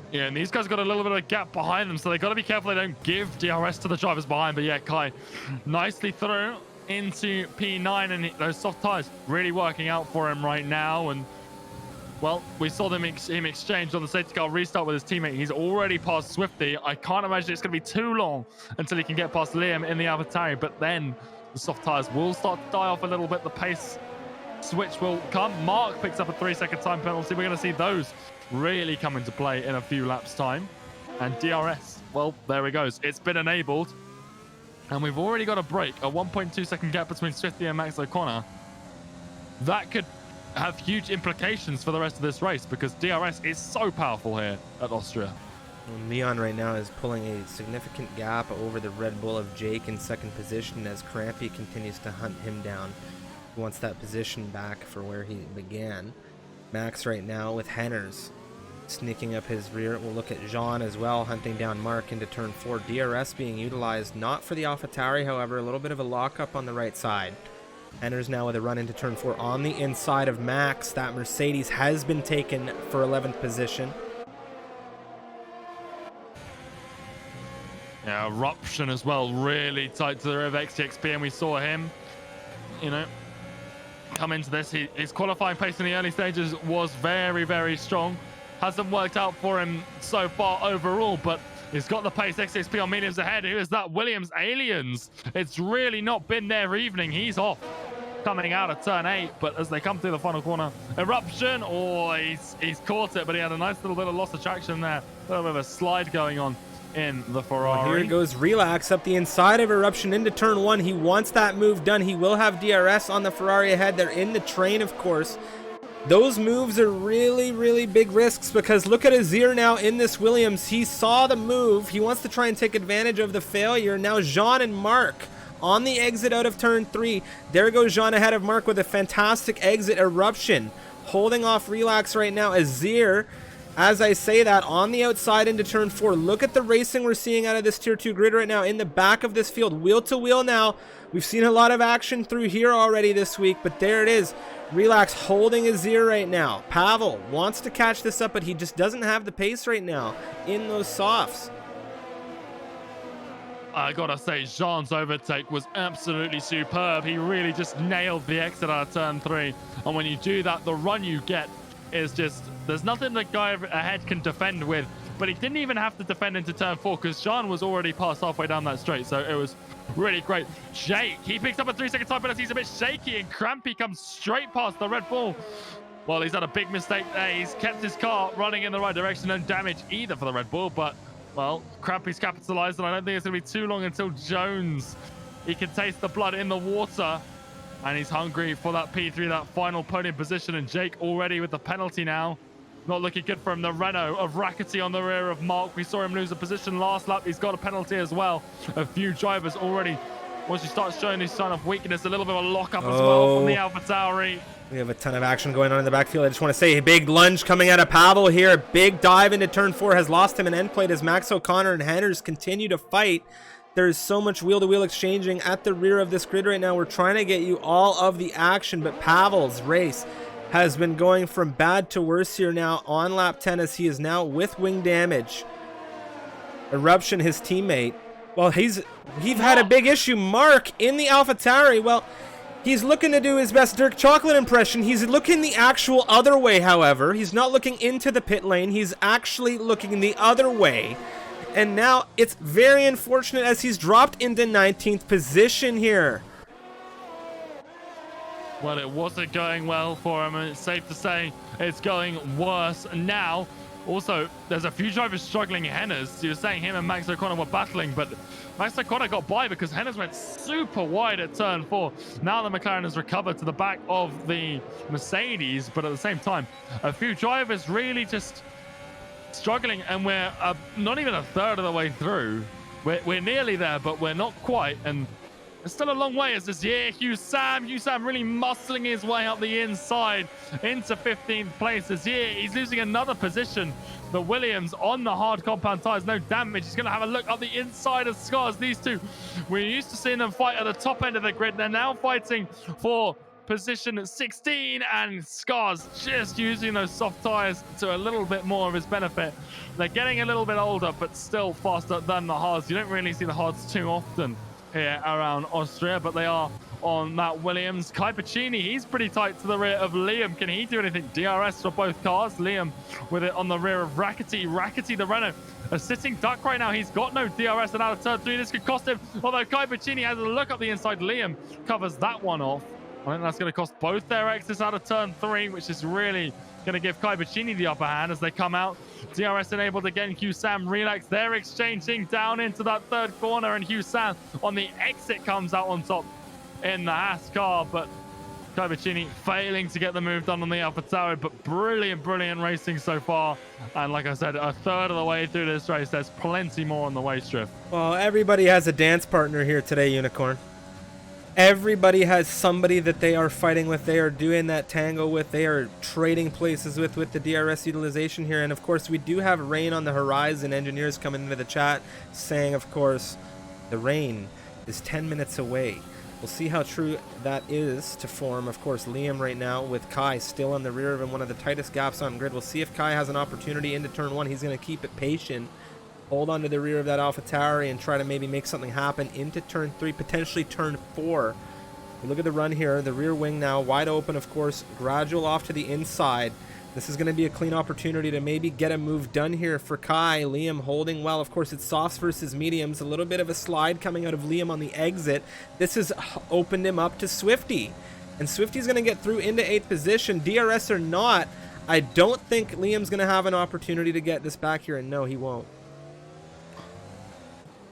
Yeah, and these guys got a little bit of a gap behind them, so they got to be careful they don't give DRS to the drivers behind. But yeah, Kai nicely through into P9, and those soft tires really working out for him right now. And well, we saw him exchange on the safety car restart with his teammate. He's already passed Swifty. I can't imagine it's going to be too long until he can get past Liam in the AlphaTauri, but then the soft tires will start to die off a little bit. The pace switch will come. Mark picks up a 3-second time penalty. We're going to see those really come into play in a few laps time. And DRS, well, there he goes. It's been enabled. And we've already got a break, a 1.2 second gap between Swifty and Max O'Connor. That could have huge implications for the rest of this race because DRS is so powerful here at Austria.
Well, Neon right now is pulling a significant gap over the Red Bull of Jake in second position as Crampy continues to hunt him down. He wants that position back for where he began. Max right now with Henners sneaking up his rear. We'll look at Jean as well, hunting down Mark into turn 4. DRS being utilized not for the AlphaTauri, however, a little bit of a lockup on the right side. Henners now with a run into turn 4 on the inside of Max. That Mercedes has been taken for 11th position.
Yeah, Eruption as well, really tight to the rear of XTXP, and we saw him, you know, come into this. His qualifying pace in the early stages was very, very strong. Hasn't worked out for him so far overall, but he's got the pace. XXP on mediums ahead. Who is that? Williams Aliens. It's really not been their evening. He's off coming out of turn 8, but as they come through the final corner, Eruption, he's caught it, but he had a nice little bit of loss of traction there. A little bit of a slide going on in the Ferrari.
Well, here goes Relax up the inside of Eruption into turn 1. He wants that move done. He will have DRS on the Ferrari ahead. They're in the train, of course. Those moves are really, really big risks because look at Azir now in this Williams. He saw the move. He wants to try and take advantage of the failure. Now Jean and Mark on the exit out of turn 3. There goes Jean ahead of Mark with a fantastic exit. Eruption holding off Relax right now. Azir, as I say that, on the outside into turn 4. Look at the racing we're seeing out of this tier 2 grid right now in the back of this field. Wheel to wheel now. We've seen a lot of action through here already this week, but there it is. Relax holding Azir right now. Pavel wants to catch this up, but he just doesn't have the pace right now in those softs.
I gotta say, Jean's overtake was absolutely superb. He really just nailed the exit out of turn 3. And when you do that, the run you get is just, there's nothing the guy ahead can defend with. But he didn't even have to defend into turn 4 because Jean was already past halfway down that straight. So it was really great. Jake, he picks up a 3-second time penalty. He's a bit shaky, and Crampy comes straight past the Red Bull. Well, he's had a big mistake there. He's kept his car running in the right direction. No damage either for the Red Bull, but, well, Crampy's capitalized, and I don't think it's going to be too long until Jones, he can taste the blood in the water, and he's hungry for that P3, that final podium position, and Jake already with the penalty now. Not looking good for him. The Renault of Rackety on the rear of Mark. We saw him lose a position last lap. He's got a penalty as well. A few drivers already, once you start showing this sign of weakness, a little bit of a lockup as well from the AlphaTauri.
We have a ton of action going on in the backfield. I just want to say a big lunge coming out of Pavel here. A big dive into turn 4 has lost him an end plate as Max O'Connor and Henners continue to fight. There's so much wheel-to-wheel exchanging at the rear of this grid right now. We're trying to get you all of the action, but Pavel's race has been going from bad to worse here now on lap 10 as he is now with wing damage. Eruption, his teammate, well, he's had a big issue. Mark in the AlphaTauri, well, he's looking to do his best Dirk Chocolate impression. He's looking the actual other way, however. He's not looking into the pit lane. He's actually looking the other way. And now it's very unfortunate as he's dropped into 19th position here.
Well, it wasn't going well for him, and it's safe to say it's going worse now. Also, there's a few drivers struggling. Hennes, you were saying him and Max O'Connor were battling, but Max O'Connor got by because Hennes went super wide at turn 4. Now the McLaren has recovered to the back of the Mercedes, but at the same time, a few drivers really just struggling, and we're not even a third of the way through. We're nearly there, but we're not quite, and it's still a long way as this year. Hugh Sam really muscling his way up the inside into 15th place this year. He's losing another position. The Williams on the hard compound tires, no damage. He's going to have a look up the inside of Scars. These two, we're used to seeing them fight at the top end of the grid. They're now fighting for position 16, and Scars just using those soft tires to a little bit more of his benefit. They're getting a little bit older, but still faster than the hards. You don't really see the hards too often here around Austria, but they are on that Williams. Kai Pacini, he's pretty tight to the rear of Liam. Can he do anything? DRS for both cars. Liam with it on the rear of Rackety. Rackety, the Renault, a sitting duck right now. He's got no DRS, and out of turn 3, this could cost him. Although Kai Pacini has a look up the inside, Liam covers that one off. I think that's going to cost both their exits out of turn 3, which is really going to give Kai Pacini the upper hand as they come out. DRS enabled again. Hugh Sam relax. They're exchanging down into that third corner, and Hugh Sam on the exit comes out on top in the Haas car, but Kai Pacini failing to get the move done on the Alpha Tower. But brilliant racing so far, and like I said, a third of the way through this race. There's plenty more on the way, Striff.
Well, everybody has a dance partner here today, Unicorn. Everybody has somebody that they are fighting with, they are doing that tango with, they are trading places with the DRS utilization here. And of course, we do have rain on the horizon. Engineers coming into the chat saying, of course, the rain is 10 minutes away. We'll see how true that is to form. Of course, Liam right now with Kai still on the rear of him, one of the tightest gaps on grid. We'll see if Kai has an opportunity into turn 1. He's going to keep it patient, hold on to the rear of that AlphaTauri and try to maybe make something happen into turn 3, potentially turn 4. Look at the run here. The rear wing now wide open, of course, gradual off to the inside. This is going to be a clean opportunity to maybe get a move done here for Kai. Liam holding well. Of course, it's softs versus mediums. A little bit of a slide coming out of Liam on the exit. This has opened him up to Swifty. And Swifty's going to get through into 8th position. DRS or not, I don't think Liam's going to have an opportunity to get this back here. And no, he won't.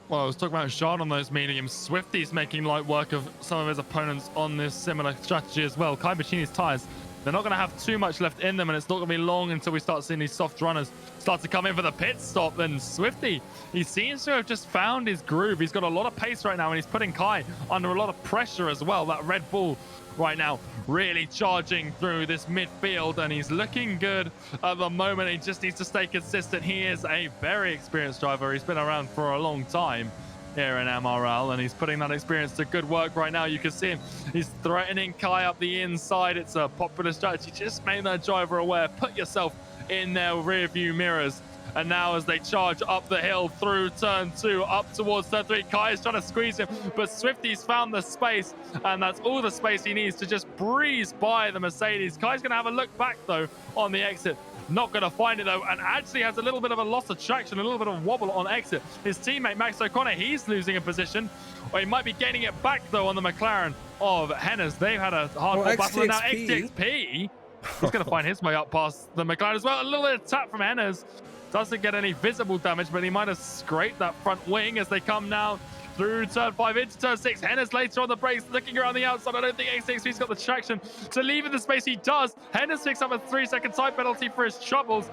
Well, I was talking about Shard on those mediums. Swifty's making light work of some of his opponents on this similar strategy as well. Kai Pacini's tires, they're not going to have too much left in them, and it's not going to be long until we start seeing these soft runners start to come in for the pit stop. Then Swifty, he seems to have just found his groove. He's got a lot of pace right now, and he's putting Kai under a lot of pressure as well. That Red Bull right now really charging through this midfield, and he's looking good at the moment. He just needs to stay consistent. He is a very experienced driver. He's been around for a long time here in MRL, and he's putting that experience to good work right now. You can see him, he's threatening Kai up the inside. It's a popular strategy. Just make that driver aware, put yourself in their rear view mirrors. And now as they charge up the hill through turn 2, up towards turn 3, Kai is trying to squeeze him, but Swifty's found the space, and that's all the space he needs to just breeze by the Mercedes. Kai's going to have a look back, though, on the exit. Not going to find it, though, and actually has a little bit of a loss of traction, a little bit of a wobble on exit. His teammate, Max O'Connor, he's losing a position, or he might be gaining it back, though, on the McLaren of Hennes. They've had a hardcore battle, and now XTXP, he's going to find his way up past the McLaren as well. A little bit of tap from Hennes. Doesn't get any visible damage, but he might have scraped that front wing as they come now through turn 5 into turn 6. Hennes later on the brakes, looking around the outside. I don't think XTXP's got the traction to leave in the space. He does. Hennes picks up a 3-second time penalty for his troubles.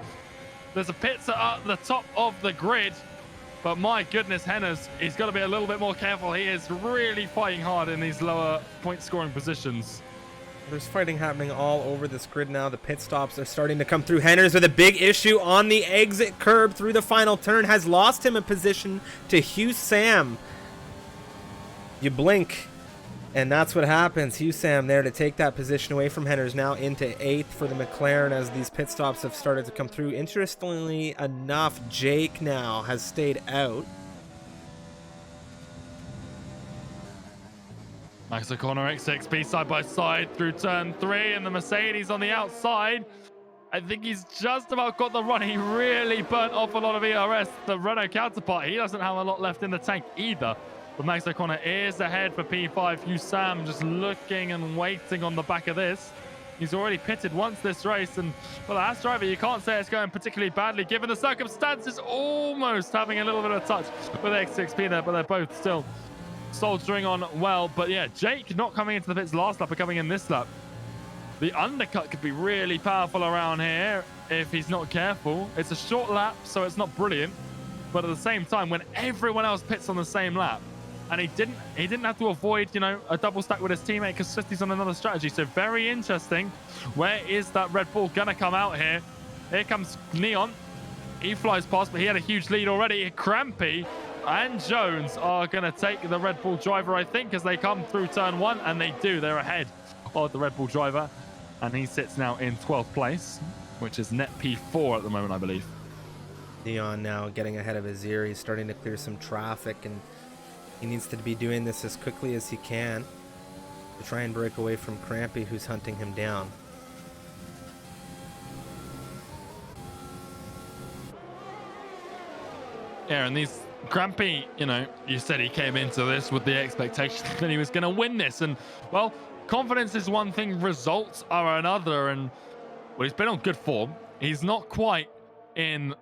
There's a pit at the top of the grid, but my goodness, Hennes, he's got to be a little bit more careful. He is really fighting hard in these lower point scoring positions.
There's fighting happening all over this grid now. The pit stops are starting to come through. Hennes with a big issue on the exit curb through the final turn. Has lost him a position to Hugh Sam. You blink, and that's what happens. Hugh Sam there to take that position away from Hennes, now into 8th for the McLaren as these pit stops have started to come through. Interestingly enough, Jake now has stayed out.
Max O'Connor, XXP side by side through turn 3, and the Mercedes on the outside. I think he's just about got the run. He really burnt off a lot of ERS. The Renault counterpart, he doesn't have a lot left in the tank either. But Max O'Connor is ahead for P5. Husam just looking and waiting on the back of this. He's already pitted once this race, and for the Haas driver, you can't say it's going particularly badly given the circumstances. Almost having a little bit of touch with X6P there, but they're both still soldiering on well. But yeah, Jake not coming into the pits last lap, but coming in this lap. The undercut could be really powerful around here if he's not careful. It's a short lap, so it's not brilliant. But at the same time, when everyone else pits on the same lap, and he didn't have to avoid, you know, a double stack with his teammate because CEST's on another strategy. So very interesting. Where is that Red Bull gonna come out here? Here comes Neon. He flies past, but he had a huge lead already. Crampy and Jones are gonna take the Red Bull driver, I think, as they come through turn 1, and they do. They're ahead of the Red Bull driver, and he sits now in 12th place, which is net P4 at the moment, I believe.
Neon now getting ahead of Azir. He's starting to clear some traffic, and he needs to be doing this as quickly as he can to try and break away from Crampy, who's hunting him down.
Yeah, and these Crampy, you know, you said he came into this with the expectation that he was going to win this. And, well, confidence is one thing, results are another. And, well, he's been on good form. He's not quite in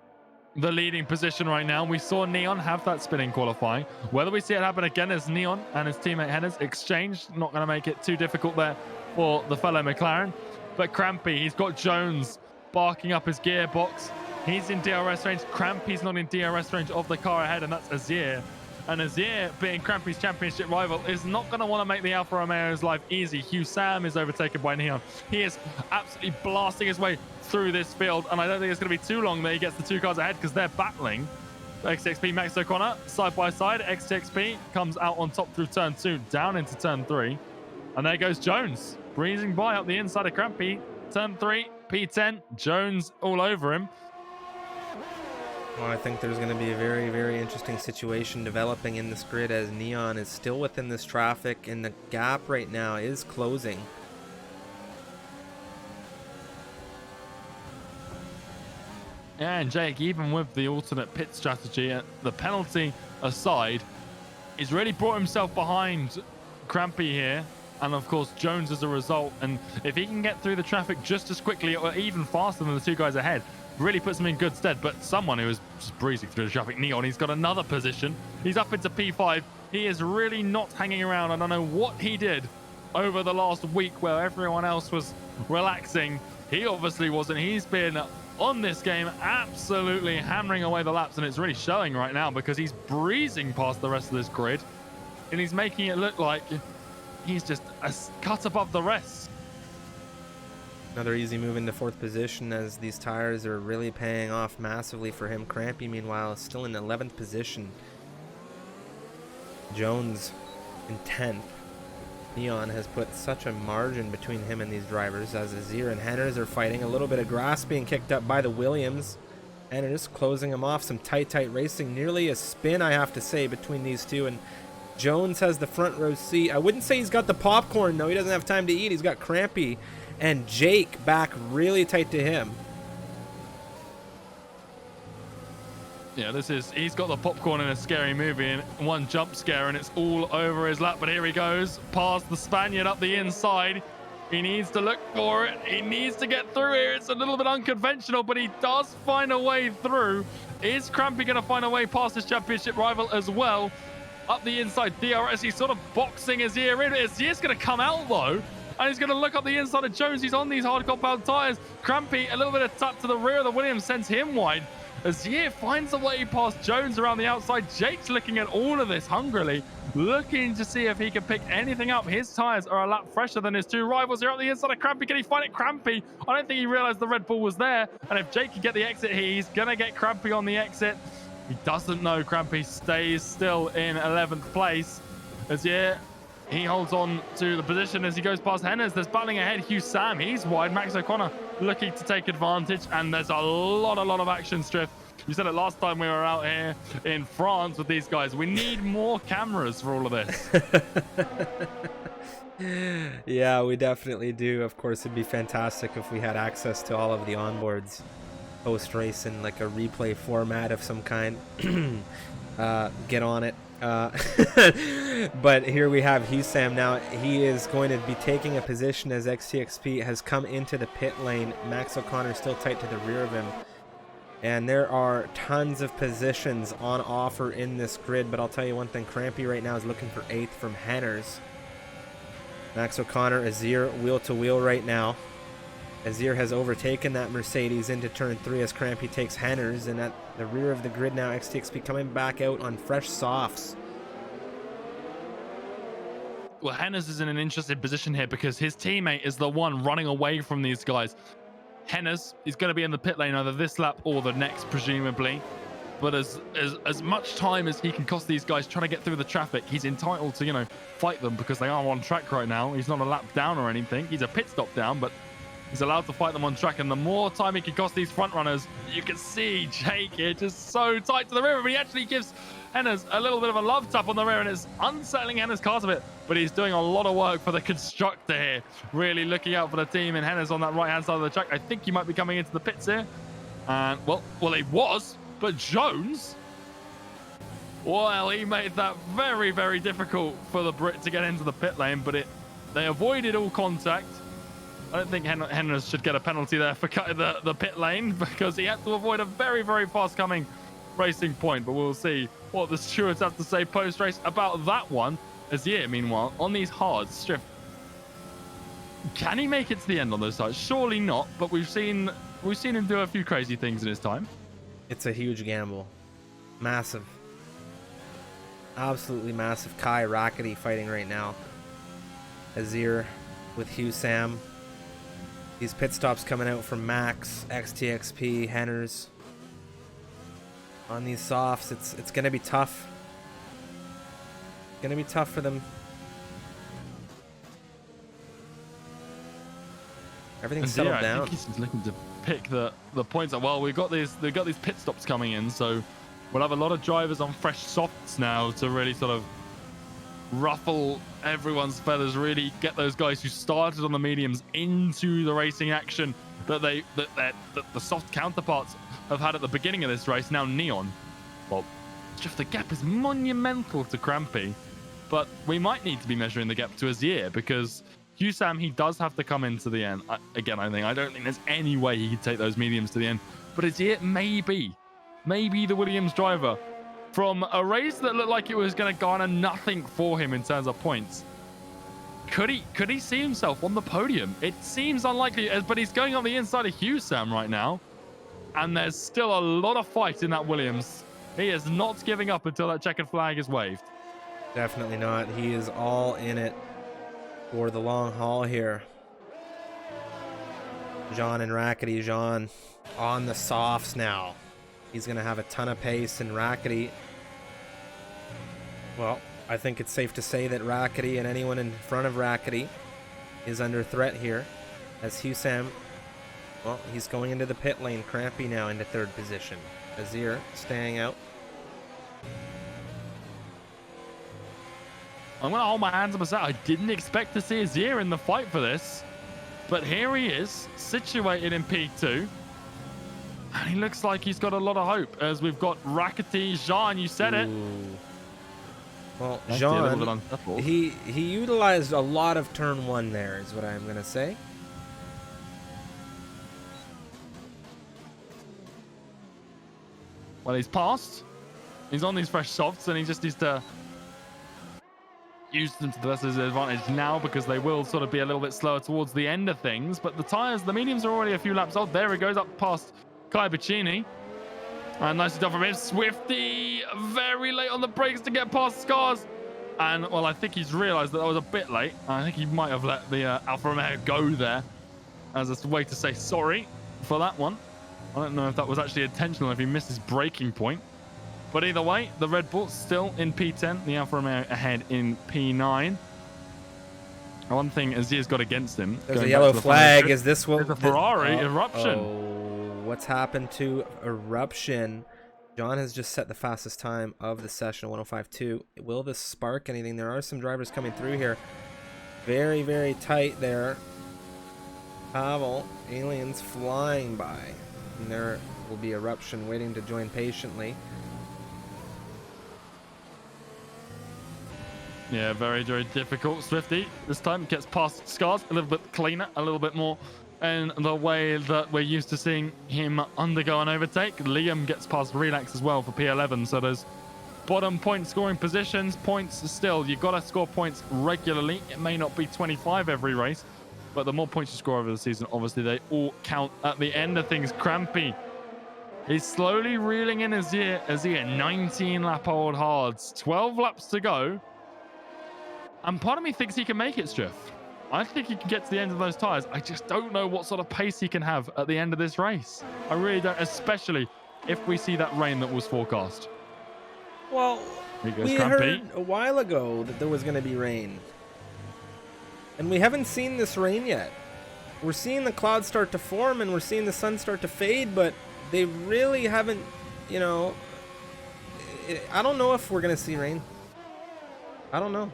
the leading position right now. We saw Neon have that spinning qualifying. Whether we see it happen again as Neon and his teammate Hennes exchange, not going to make it too difficult there for the fellow McLaren. But Crampy, he's got Jones barking up his gearbox. He's in DRS range. Crampy's not in DRS range of the car ahead, and that's Azir. And Azir, being Crampy's championship rival, is not going to want to make the Alfa Romeo's life easy. Husam is overtaken by Neon. He is absolutely blasting his way through this field, and I don't think it's going to be too long that he gets the two cars ahead because they're battling. XXP, Max O'Connor, side by side. XXP comes out on top through turn 2, down into turn 3. And there goes Jones, breezing by up the inside of Crampy. Turn 3, P10, Jones all over him.
Well, I think there's going to be a very, very interesting situation developing in this grid as Neon is still within this traffic, and the gap right now is closing.
Yeah, and Jake, even with the alternate pit strategy, the penalty aside, he's really brought himself behind Crampy here, and of course Jones as a result. And if he can get through the traffic just as quickly or even faster than the two guys ahead, really puts him in good stead. But someone who is just breezing through the traffic, Neon, he's got another position. He's up into P5. He is really not hanging around. I don't know what he did over the last week where everyone else was relaxing. He obviously wasn't. He's been on this game absolutely hammering away the laps, and it's really showing right now because he's breezing past the rest of this grid, and he's making it look like he's just a cut above the rest.
Another easy move into 4th position as these tires are really paying off massively for him. Crampy, meanwhile, is still in 11th position. Jones in 10th. Neon has put such a margin between him and these drivers as Azir and Henners are fighting. A little bit of grass being kicked up by the Williams. Henners closing him off. Some tight racing. Nearly a spin, I have to say, between these two. And Jones has the front row seat. I wouldn't say he's got the popcorn, though. He doesn't have time to eat. He's got Crampy and Jake back really tight to him.
Yeah, he's got the popcorn in a scary movie and one jump scare and it's all over his lap. But here he goes, past the Spaniard up the inside. He needs to look for it. He needs to get through here. It's a little bit unconventional, but he does find a way through. Is Crampy going to find a way past his championship rival as well? Up the inside, DRS, he's sort of boxing his ear in. Azir's going to come out though. And he's going to look up the inside of Jones. He's on these hard compound tires. Crampy, a little bit of tap to the rear of the Williams, sends him wide. Azir finds a way past Jones around the outside. Jake's looking at all of this hungrily, looking to see if he can pick anything up. His tires are a lap fresher than his two rivals here up the inside of Crampy. Can he find it? Crampy, I don't think he realized the Red Bull was there. And if Jake can get the exit, he's going to get Crampy on the exit. He doesn't know. Crampy stays still in 11th place. Azir, he holds on to the position as he goes past Hennes. There's battling ahead. Husam, he's wide. Max O'Connor looking to take advantage. And there's a lot of action, Striff. You said it last time we were out here in France with these guys. We need more cameras for all of this.
Yeah, we definitely do. Of course, it'd be fantastic if we had access to all of the onboards post-race in like a replay format of some kind. Get on it. But here we have Husam now. He is going to be taking a position as XTXP has come into the pit lane. Max O'Connor still tight to the rear of him. And there are tons of positions on offer in this grid, but I'll tell you one thing, Crampy right now is looking for 8th from Henners. Max O'Connor, Azir wheel to wheel right now. Azir has overtaken that Mercedes into turn 3 as Crampy takes Henners, and at the rear of the grid now, XTXP coming back out on fresh softs.
Well, Henners is in an interesting position here because his teammate is the one running away from these guys. Henners is going to be in the pit lane either this lap or the next, presumably. But as much time as he can cost these guys trying to get through the traffic, he's entitled to, you know, fight them because they are on track right now. He's not a lap down or anything. He's a pit stop down, but he's allowed to fight them on track. And the more time he can cost these front runners, you can see Jake here just so tight to the rear. But he actually gives Henners a little bit of a love tap on the rear, and it's unsettling Henners' cars a bit. But he's doing a lot of work for the constructor here, really looking out for the team. And Henners on that right-hand side of the track, I think he might be coming into the pits here. And, well, he was. But Jones, well, he made that very, very difficult for the Brit to get into the pit lane, but they avoided all contact. I don't think Henners should get a penalty there for cutting the pit lane because he had to avoid a very, very fast-coming racing point, but we'll see what the stewards have to say post-race about that one. Azir, meanwhile, on these hards, Strift, can he make it to the end on those sides? Surely not, but we've seen him do a few crazy things in his time.
It's a huge gamble. Massive. Absolutely massive. Kai Rackety fighting right now. Azir with Husam. These pit stops coming out from Max, XTXP, Henners. On these softs, it's going to be tough. Going to be tough for them. Everything's settled down.
I think he's looking to pick the points up. Well, we've got these pit stops coming in, so we'll have a lot of drivers on fresh softs now to really sort of ruffle everyone's feathers, really get those guys who started on the mediums into the racing action that the soft counterparts have had at the beginning of this race. Now Neon, well, just the gap is monumental to Crampy, but we might need to be measuring the gap to Azir because Husam, he does have to come into the end. I don't think there's any way he could take those mediums to the end, but Azir maybe the Williams driver from a race that looked like it was going to garner nothing for him in terms of points. Could he see himself on the podium? It seems unlikely, but he's going on the inside of Husam right now, and there's still a lot of fight in that Williams. He is not giving up until that checkered flag is waved.
Definitely not. He is all in it for the long haul here. Jean and Rackety. Jean on the softs now. He's going to have a ton of pace, and Rackety, well, I think it's safe to say that Rackety and anyone in front of Rackety is under threat here. As Husam, well, he's going into the pit lane. Crampy now into 3rd position. Azir staying out.
I'm going to hold my hands up and say I didn't expect to see Azir in the fight for this, but here he is, situated in P2. And he looks like he's got a lot of hope, as we've got Rackety, Jean, you said it.
Well, Jean, he utilized a lot of turn 1 there, is what I'm going to say.
Well, he's passed. He's on these fresh softs, and he just needs to use them to the best of his advantage now because they will sort of be a little bit slower towards the end of things. But the tyres, the mediums are already a few laps old. There he goes up past Kai Bacchini. And nicely done from him. Swifty very late on the brakes to get past Scars. And, well, I think he's realized that was a bit late. I think he might have let the Alfa Romeo go there as a way to say sorry for that one. I don't know if that was actually intentional, if he missed his braking point. But either way, the Red Bull still in P10. The Alfa Romeo ahead in P9. One thing Azir's got against him.
There's a yellow flag. Is this what?
There's a Ferrari eruption.
Oh, what's happened to eruption? John has just set the fastest time of the session, 105.2. Will this spark anything? There are some drivers coming through here. Very, very tight there. Pavel, aliens flying by. And there will be Eruption waiting to join patiently.
Yeah, very, very difficult. Swifty this time gets past Scars a little bit cleaner, a little bit more in the way that we're used to seeing him undergo an overtake. Liam gets past Relax as well for P11. So there's bottom point scoring positions. Points still, you've got to score points regularly. It may not be 25 every race, but the more points you score over the season, obviously they all count at the end of things. Crampy, he's slowly reeling in his year as he at 19 lap old hards. 12 laps to go. And part of me thinks he can make it, Striff. I think he can get to the end of those tires. I just don't know what sort of pace he can have at the end of this race. I really don't, especially if we see that rain that was forecast.
Well, we heard a while ago that there was going to be rain. And we haven't seen this rain yet. We're seeing the clouds start to form and we're seeing the sun start to fade, but they really haven't, you know... I don't know if we're going to see rain. I don't know.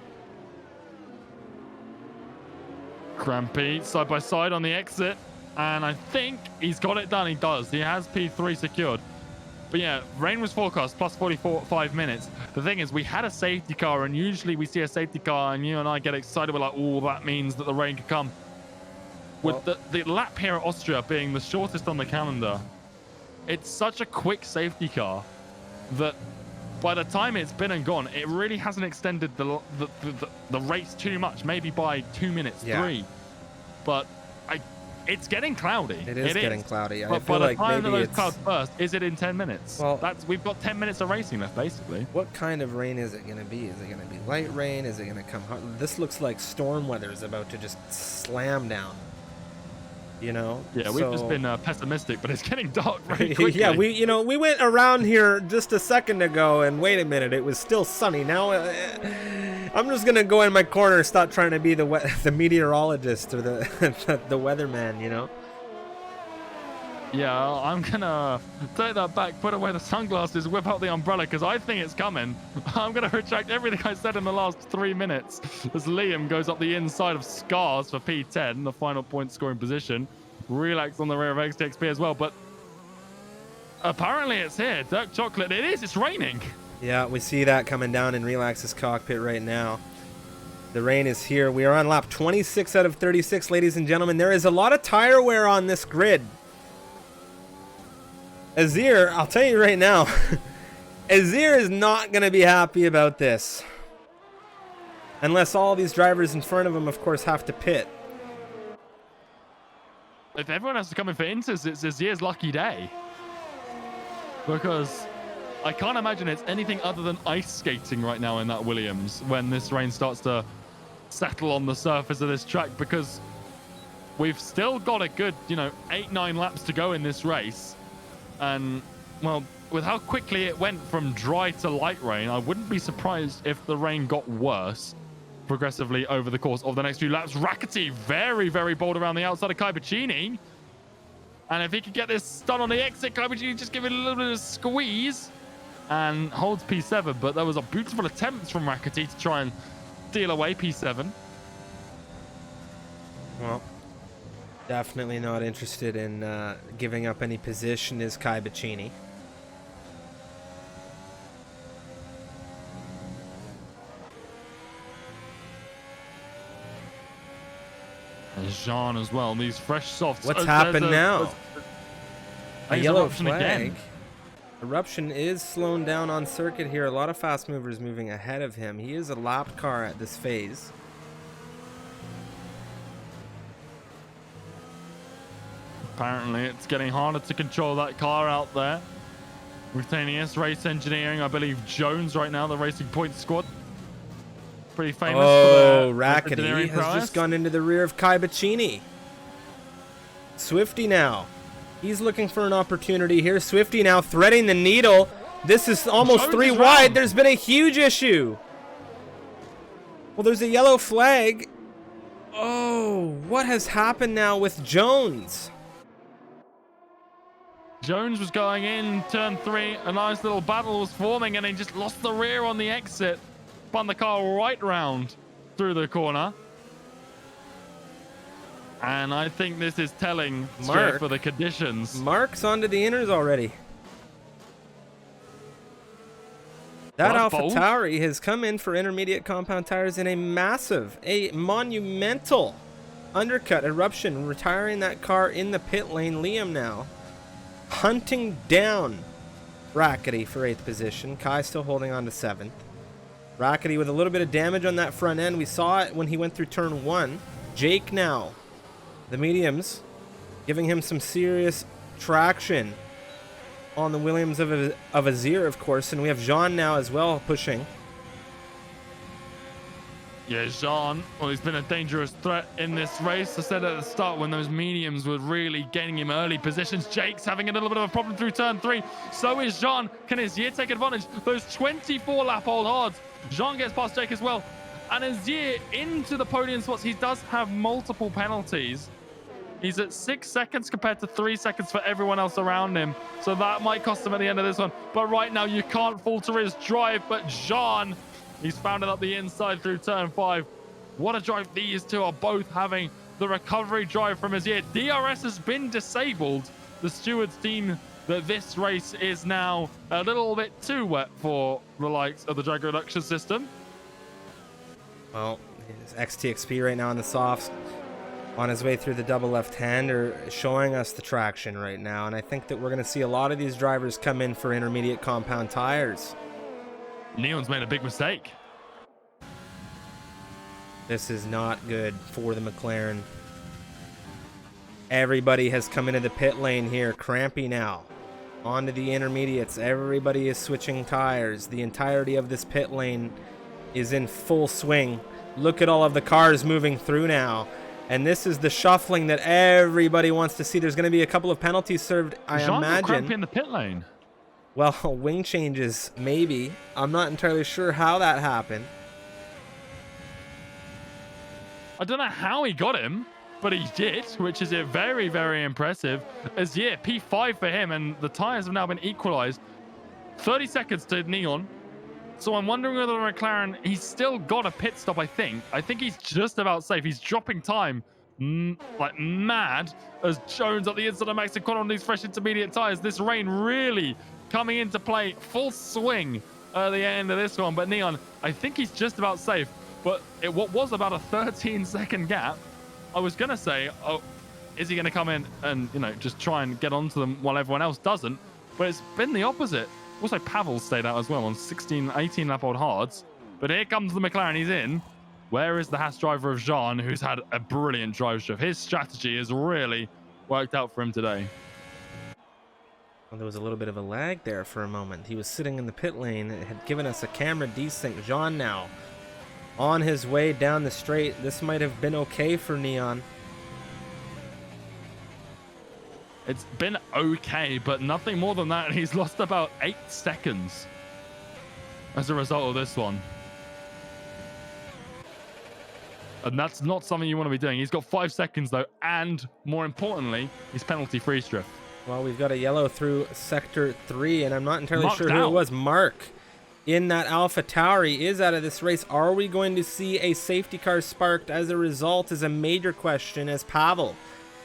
Crampy side by side on the exit, and I think he's got it done. He does. He has P3 secured. But yeah, rain was forecast plus 5 minutes. The thing is, we had a safety car, and usually we see a safety car and you and I get excited. We're like, oh, that means that the rain could come. With the lap here at Austria being the shortest on the calendar, it's such a quick safety car that by the time it's been and gone, it really hasn't extended the race too much, maybe by 2 minutes, 3. But it's getting cloudy.
It is getting cloudy.
But by the time those clouds burst, is it in 10 minutes?
Well,
we've got 10 minutes of racing left, basically.
What kind of rain is it going to be? Is it going to be light rain? Is it going to come hot? This looks like storm weather is about to just slam down. You know?
Yeah, we've just been pessimistic, but it's getting dark very quickly.
Yeah, we went around here just a second ago, and wait a minute, it was still sunny. Now, I'm just gonna go in my corner, stop trying to be the meteorologist or the weatherman, you know?
Yeah, I'm gonna take that back, put away the sunglasses, whip out the umbrella, because I think it's coming. I'm gonna retract everything I said in the last 3 minutes as Liam goes up the inside of Scars for P10, the final point scoring position. Relax on the rear of XTXP as well, but apparently it's here. Dark chocolate, it's raining.
Yeah, we see that coming down in Relax's cockpit right now. The rain is here. We are on lap 26 out of 36, ladies and gentlemen. There is a lot of tire wear on this grid. Azir, I'll tell you right now, Azir is not going to be happy about this. Unless all these drivers in front of him, of course, have to pit.
If everyone has to come in for Inters, it's Azir's lucky day. Because I can't imagine it's anything other than ice skating right now in that Williams when this rain starts to settle on the surface of this track, because we've still got a good, 8-9 laps to go in this race. And, well, with how quickly it went from dry to light rain, I wouldn't be surprised if the rain got worse progressively over the course of the next few laps. Rackety, very, very bold around the outside of Kaibuccini. And if he could get this done on the exit, Kaibuccini just give it a little bit of a squeeze and holds P7. But there was a beautiful attempt from Rackety to try and steal away P7.
Well, definitely not interested in giving up any position is Kaibuccini.
And Jean as well. These fresh softs.
What's happened now? A yellow flag. Again. Eruption is slowing down on circuit here. A lot of fast movers moving ahead of him. He is a lapped car at this phase.
Apparently, it's getting harder to control that car out there. Retaining AEST Race Engineering, I believe Jones right now, the Racing Point squad. Pretty famous for their
Rackety has just gone into the rear of Kaibuccini. Swifty now. He's looking for an opportunity here. Swifty now threading the needle. This is almost Jones 3 wide. There's been a huge issue. Well, there's a yellow flag. Oh, what has happened now with Jones?
Jones was going in turn 3. A nice little battle was forming, and he just lost the rear on the exit. Spun the car right round through the corner. And I think this is telling
Mark.
for the conditions.
Mark's onto the inners already. That
Well, that's bold.
AlphaTauri has come in for intermediate compound tires in a monumental undercut eruption, retiring that car in the pit lane. Liam now hunting down Rackety for 8th position. Kai still holding on to 7th. Rackety with a little bit of damage on that front end. We saw it when he went through turn 1. Jake now, the mediums, giving him some serious traction on the Williams of Azir, of course. And we have Jean now as well pushing.
Yeah, Jean, well, he's been a dangerous threat in this race. I said at the start when those mediums were really gaining him early positions. Jake's having a little bit of a problem through turn 3. So is Jean. Can Azir take advantage? Those 24 lap old hards. Jean gets past Jake as well. And Azir into the podium spots. He does have multiple penalties. He's at 6 seconds compared to 3 seconds for everyone else around him. So that might cost him at the end of this one. But right now, you can't falter his drive. But Jean, he's found it up the inside through turn 5. What a drive these two are both having. The recovery drive from Azir. DRS has been disabled. The stewards deem that this race is now a little bit too wet for the likes of the drag reduction system.
Well, XTXP right now on the softs, on his way through the double left-hander, showing us the traction right now. And I think that we're going to see a lot of these drivers come in for intermediate compound tires.
Neon's made a big mistake.
This is not good for the McLaren. Everybody has come into the pit lane here. Crampy now. Onto the intermediates. Everybody is switching tires. The entirety of this pit lane is in full swing. Look at all of the cars moving through now. And this is the shuffling that everybody wants to see. There's going to be a couple of penalties served, I imagine.
Crampy in the pit lane.
Well, wing changes, maybe. I'm not entirely sure how that happened.
I don't know how he got him, but he did, which is very, very impressive. Azir, P5 for him, and the tires have now been equalized. 30 seconds to Neon. So I'm wondering whether McLaren, he's still got a pit stop, I think. I think he's just about safe. He's dropping time like mad as Jones at the inside of Max and Conor on these fresh intermediate tires. This rain really coming into play, full swing at the end of this one. But Neon, I think he's just about safe. But what was about a 13-second gap, I was going to say, oh, is he going to come in and, you know, just try and get onto them while everyone else doesn't? But it's been the opposite. Also, Pavel stayed out as well on 18 lap old hards. But here comes the McLaren. He's in. Where is the Haas driver of Jean, who's had a brilliant drive shift? His strategy has really worked out for him today.
Well, there was a little bit of a lag there for a moment. He was sitting in the pit lane. It had given us a camera desync. Jean now on his way down the straight. This might have been okay for Neon.
It's been okay, but nothing more than that. He's lost about 8 seconds as a result of this one. And that's not something you want to be doing. He's got 5 seconds, though, and more importantly, he's penalty-free strift.
Well, we've got a yellow through Sector 3, and I'm not entirely
Marked
sure who
out.
it was. Mark in that AlphaTauri is out of this race. Are we going to see a safety car sparked as a result is a major question as Pavel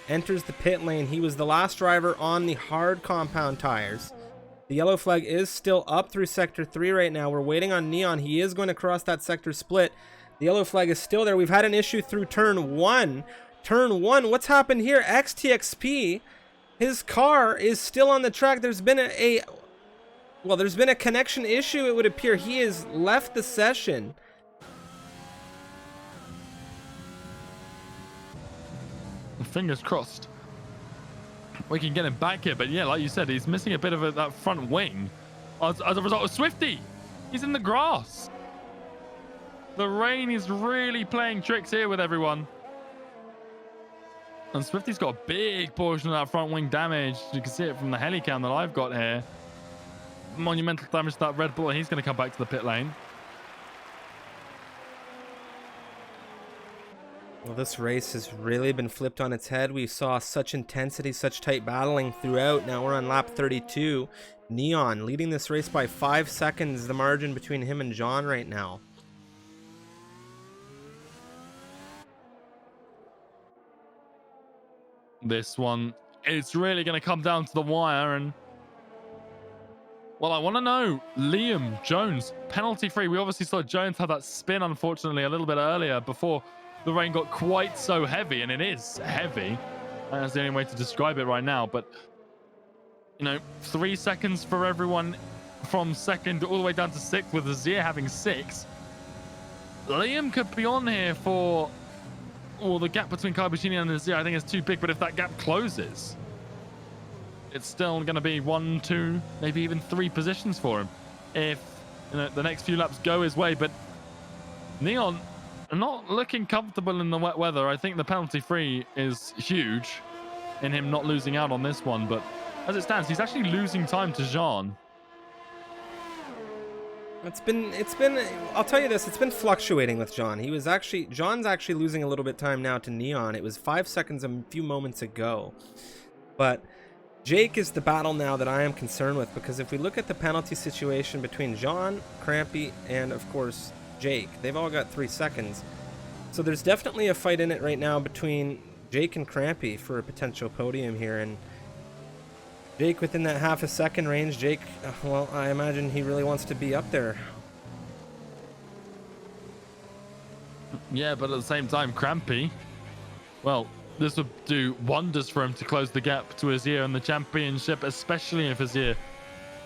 enters the pit lane. He was the last driver on the hard compound tires. The yellow flag is still up through Sector 3 right now. We're waiting on Neon. He is going to cross that sector split. The yellow flag is still there. We've had an issue through turn 1. Turn 1, what's happened here? XTXP, his car is still on the track. There's been there's been a connection issue, it would appear. He has left the session.
Fingers crossed we can get him back here, but yeah, like you said, he's missing a bit of that front wing as a result of Swifty. He's in the grass. The rain is really playing tricks here with everyone, and Swifty's got a big portion of that front wing damage. You can see it from the heli cam that I've got here. Monumental damage to that Red Bull, and he's going to come back to the pit lane.
Well, this race has really been flipped on its head. We saw such intensity, such tight battling throughout. Now we're on lap 32. Neon leading this race by 5 seconds, the margin between him and John right now.
this one, it's really going to come down to the wire. And well, I want to know, Liam Jones, penalty free. We obviously saw Jones have that spin, unfortunately, a little bit earlier before the rain got quite so heavy, and it is heavy. That's the only way to describe it right now. But, you know, 3 seconds for everyone from second all the way down to sixth, with Azir having 6. Liam could be on here for, well, the gap between Carbuccini and Azir, I think is too big. But if that gap closes, it's still going to be 1, 2, maybe even 3 positions for him if, you know, the next few laps go his way. But Neon not looking comfortable in the wet weather. I think the penalty free is huge in him not losing out on this one. But as it stands, he's actually losing time to Jean.
It's been I'll tell you this, it's been fluctuating with John. John's actually losing a little bit time now to Neon. It was 5 seconds a few moments ago. But Jake is the battle now that I am concerned with, because if we look at the penalty situation between John, Crampy, and of course Jake, they've all got 3 seconds. So there's definitely a fight in it right now between Jake and Crampy for a potential podium here, and Jake within that half a second range. Jake, well, I imagine he really wants to be up there.
Yeah, but at the same time, Crampy, well, this would do wonders for him to close the gap to Azir in the championship, especially if Azir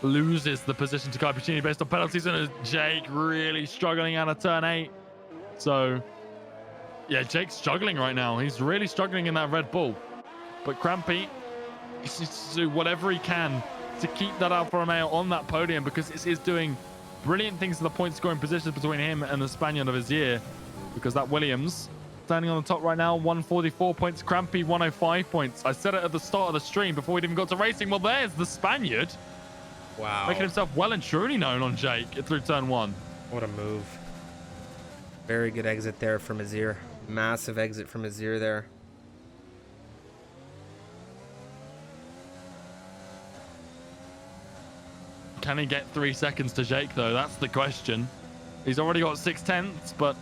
loses the position to Carbuccini based on penalties, and Jake really struggling out of turn 8. So, yeah, Jake's struggling right now. He's really struggling in that Red Bull. But Crampy, he needs to do whatever he can to keep that Alfa Romeo on that podium, because it is doing brilliant things to the point scoring positions between him and the Spaniard of Azir, because that Williams standing on the top right now, 144 points, Crampy 105 points. I said it at the start of the stream before we even got to racing. Well, there's the Spaniard.
Wow.
Making himself well and truly known on Jake through turn 1.
What a move. Very good exit there from Azir. Massive exit from Azir there.
Can he get 3 seconds to Jake, though? That's the question. He's already got 6/10, but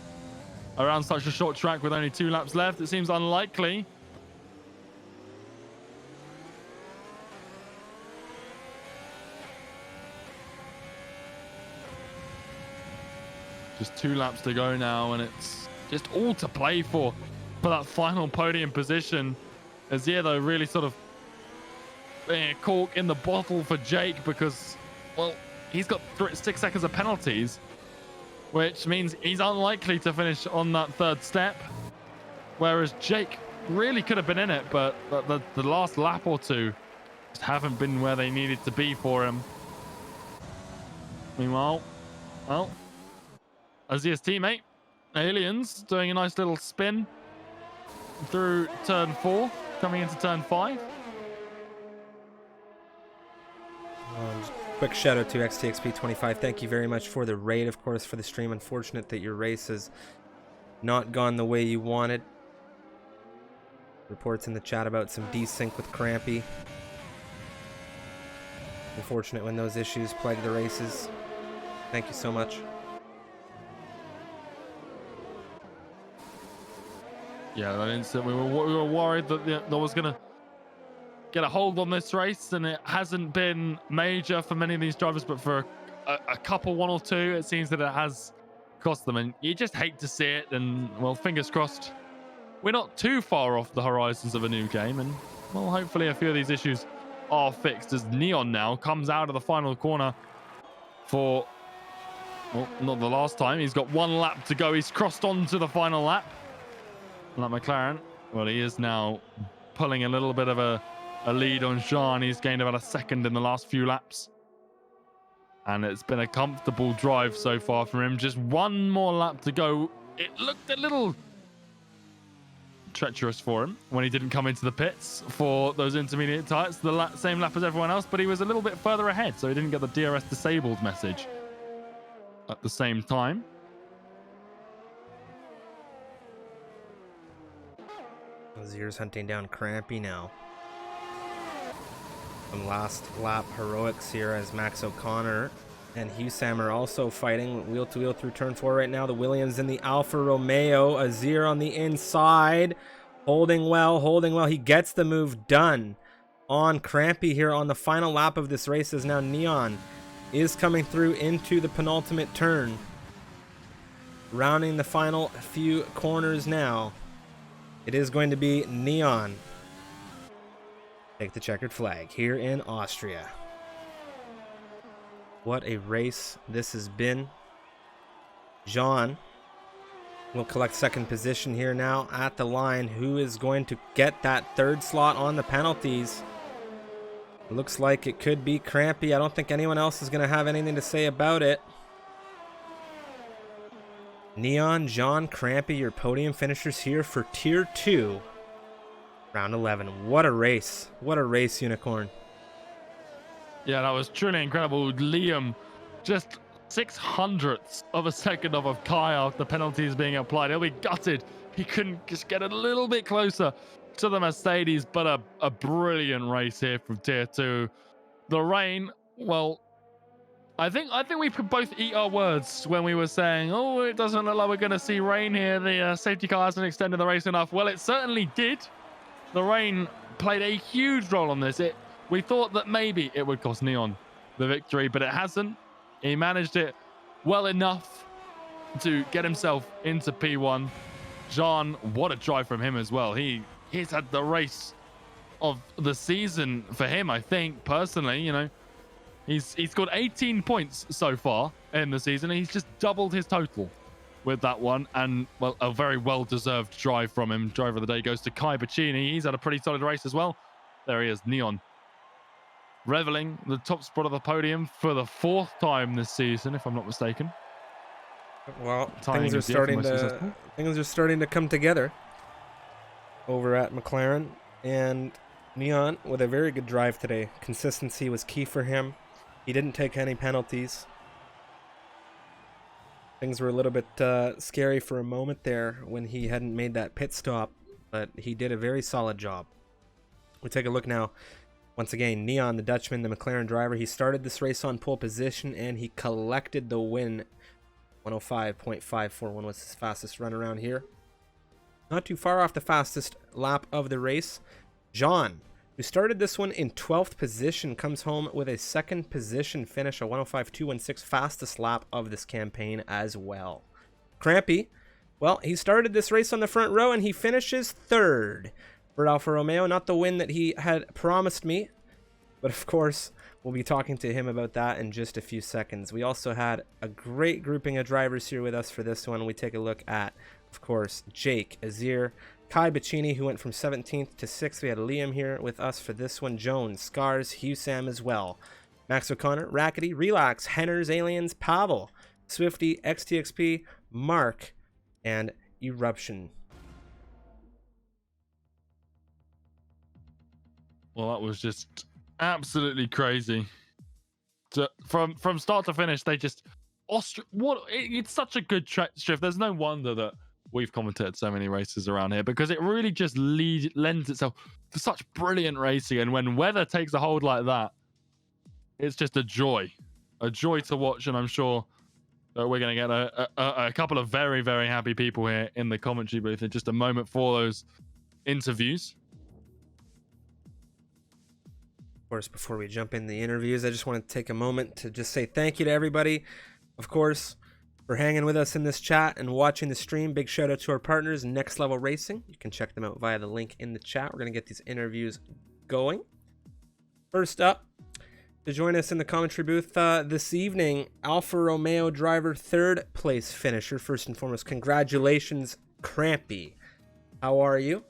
around such a short track with only 2 laps left, it seems unlikely. Just 2 laps to go now, and it's just all to play for that final podium position. Azir, though, really sort of cork in the bottle for Jake, because, well, he's got 6 seconds of penalties, which means he's unlikely to finish on that 3rd step, whereas Jake really could have been in it, but the last lap or 2 just haven't been where they needed to be for him. Meanwhile, well, Azir's teammate, Aliens, doing a nice little spin through turn 4, coming into turn 5.
Quick shout out to XTXP25. Thank you very much for the raid, of course, for the stream. Unfortunate that your race has not gone the way you wanted. Reports in the chat about some desync with Crampy. Unfortunate when those issues plague the races. Thank you so much.
Yeah, that instant we were worried that that was gonna get a hold on this race, and it hasn't been major for many of these drivers, but for a couple, 1 or 2, it seems that it has cost them, and you just hate to see it. And, well, fingers crossed we're not too far off the horizons of a new game, and, well, hopefully a few of these issues are fixed, as Neon now comes out of the final corner for, well, not the last time. He's got 1 lap to go. He's crossed on to the final lap. Like McLaren, well, he is now pulling a little bit of a lead on Jean. He's gained about a second in the last few laps, and it's been a comfortable drive so far from him. Just 1 more lap to go. It looked a little treacherous for him when he didn't come into the pits for those intermediate tyres, the same lap as everyone else, but he was a little bit further ahead, so he didn't get the DRS disabled message at the same time.
Azir's hunting down Crampy now. Some last lap heroics here as Max O'Connor and Husam are also fighting wheel to wheel through turn 4 right now. The Williams in the Alfa Romeo. Azir on the inside. Holding well, holding well. He gets the move done on Crampy here on the final lap of this race, as now Neon is coming through into the penultimate turn. Rounding the final few corners now. It is going to be Neon. Take the checkered flag here in Austria. What a race this has been. Jean will collect second position here now at the line. Who is going to get that third slot on the penalties? Looks like it could be Crampy. I don't think anyone else is going to have anything to say about it. Neon, Jean, Crampy, your podium finishers here for Tier 2. Round 11. What a race. What a race, Unicorn.
Yeah, that was truly incredible. Liam, just 600ths of a second off of Kai after the penalties being applied. He'll be gutted. He couldn't just get a little bit closer to the Mercedes, but a brilliant race here from Tier 2. The rain, well, I think we could both eat our words when we were saying, oh, it doesn't look like we're going to see rain here. The safety car hasn't extended the race enough. Well, it certainly did. The rain played a huge role on this. We thought that maybe it would cost Neon the victory, but it hasn't. He managed it well enough to get himself into P1. Jean, what a drive from him as well. He's had the race of the season for him, I think, personally. You know, he's scored 18 points so far in the season. He's just doubled his total with that one, and well, a very well-deserved drive from him. Driver of the day goes to Kai Bacchini. He's had a pretty solid race as well. There he is, Neon, reveling the top spot of the podium for the 4th time this season, if I'm not mistaken.
Well, things are starting to come together over at McLaren, and Neon with a very good drive today. Consistency was key for him. He didn't take any penalties. Things were a little bit scary for a moment there when he hadn't made that pit stop, but he did a very solid job. We take a look now. Once again, Neon, the Dutchman, the McLaren driver, he started this race on pole position and he collected the win. 105.541 was his fastest run around here. Not too far off the fastest lap of the race. Jean, who started this one in 12th position, comes home with a second position finish, a 105.216, fastest lap of this campaign as well. Crampy, well, he started this race on the front row and he finishes 3rd for Alfa Romeo. Not the win that he had promised me, but of course, we'll be talking to him about that in just a few seconds. We also had a great grouping of drivers here with us for this one. We take a look at, of course, Jake, Azir, Kai Bacchini, who went from 17th to 6th. We had Liam here with us for this one. Jones, Scars, Hugh Sam as well. Max O'Connor, Rackety, Relax, Henners, Aliens, Pavel, Swifty, XTXP, Mark, and Eruption.
Well, that was just absolutely crazy. From start to finish, they just it's such a good drift. There's no wonder that we've commentated so many races around here, because it really just lends itself to such brilliant racing. And when weather takes a hold like that, it's just a joy to watch. And I'm sure that we're going to get a couple of very, very happy people here in the commentary booth in just a moment for those interviews.
Of course, before we jump in the interviews, I just want to take a moment to just say thank you to everybody, of course, for hanging with us in this chat and watching the stream. Big shout out to our partners, Next Level Racing. You can check them out via the link in the chat. We're going to get these interviews going. First up, to join us in the commentary booth this evening, Alfa Romeo driver, 3rd place finisher. First and foremost, congratulations, Crampy. How are you?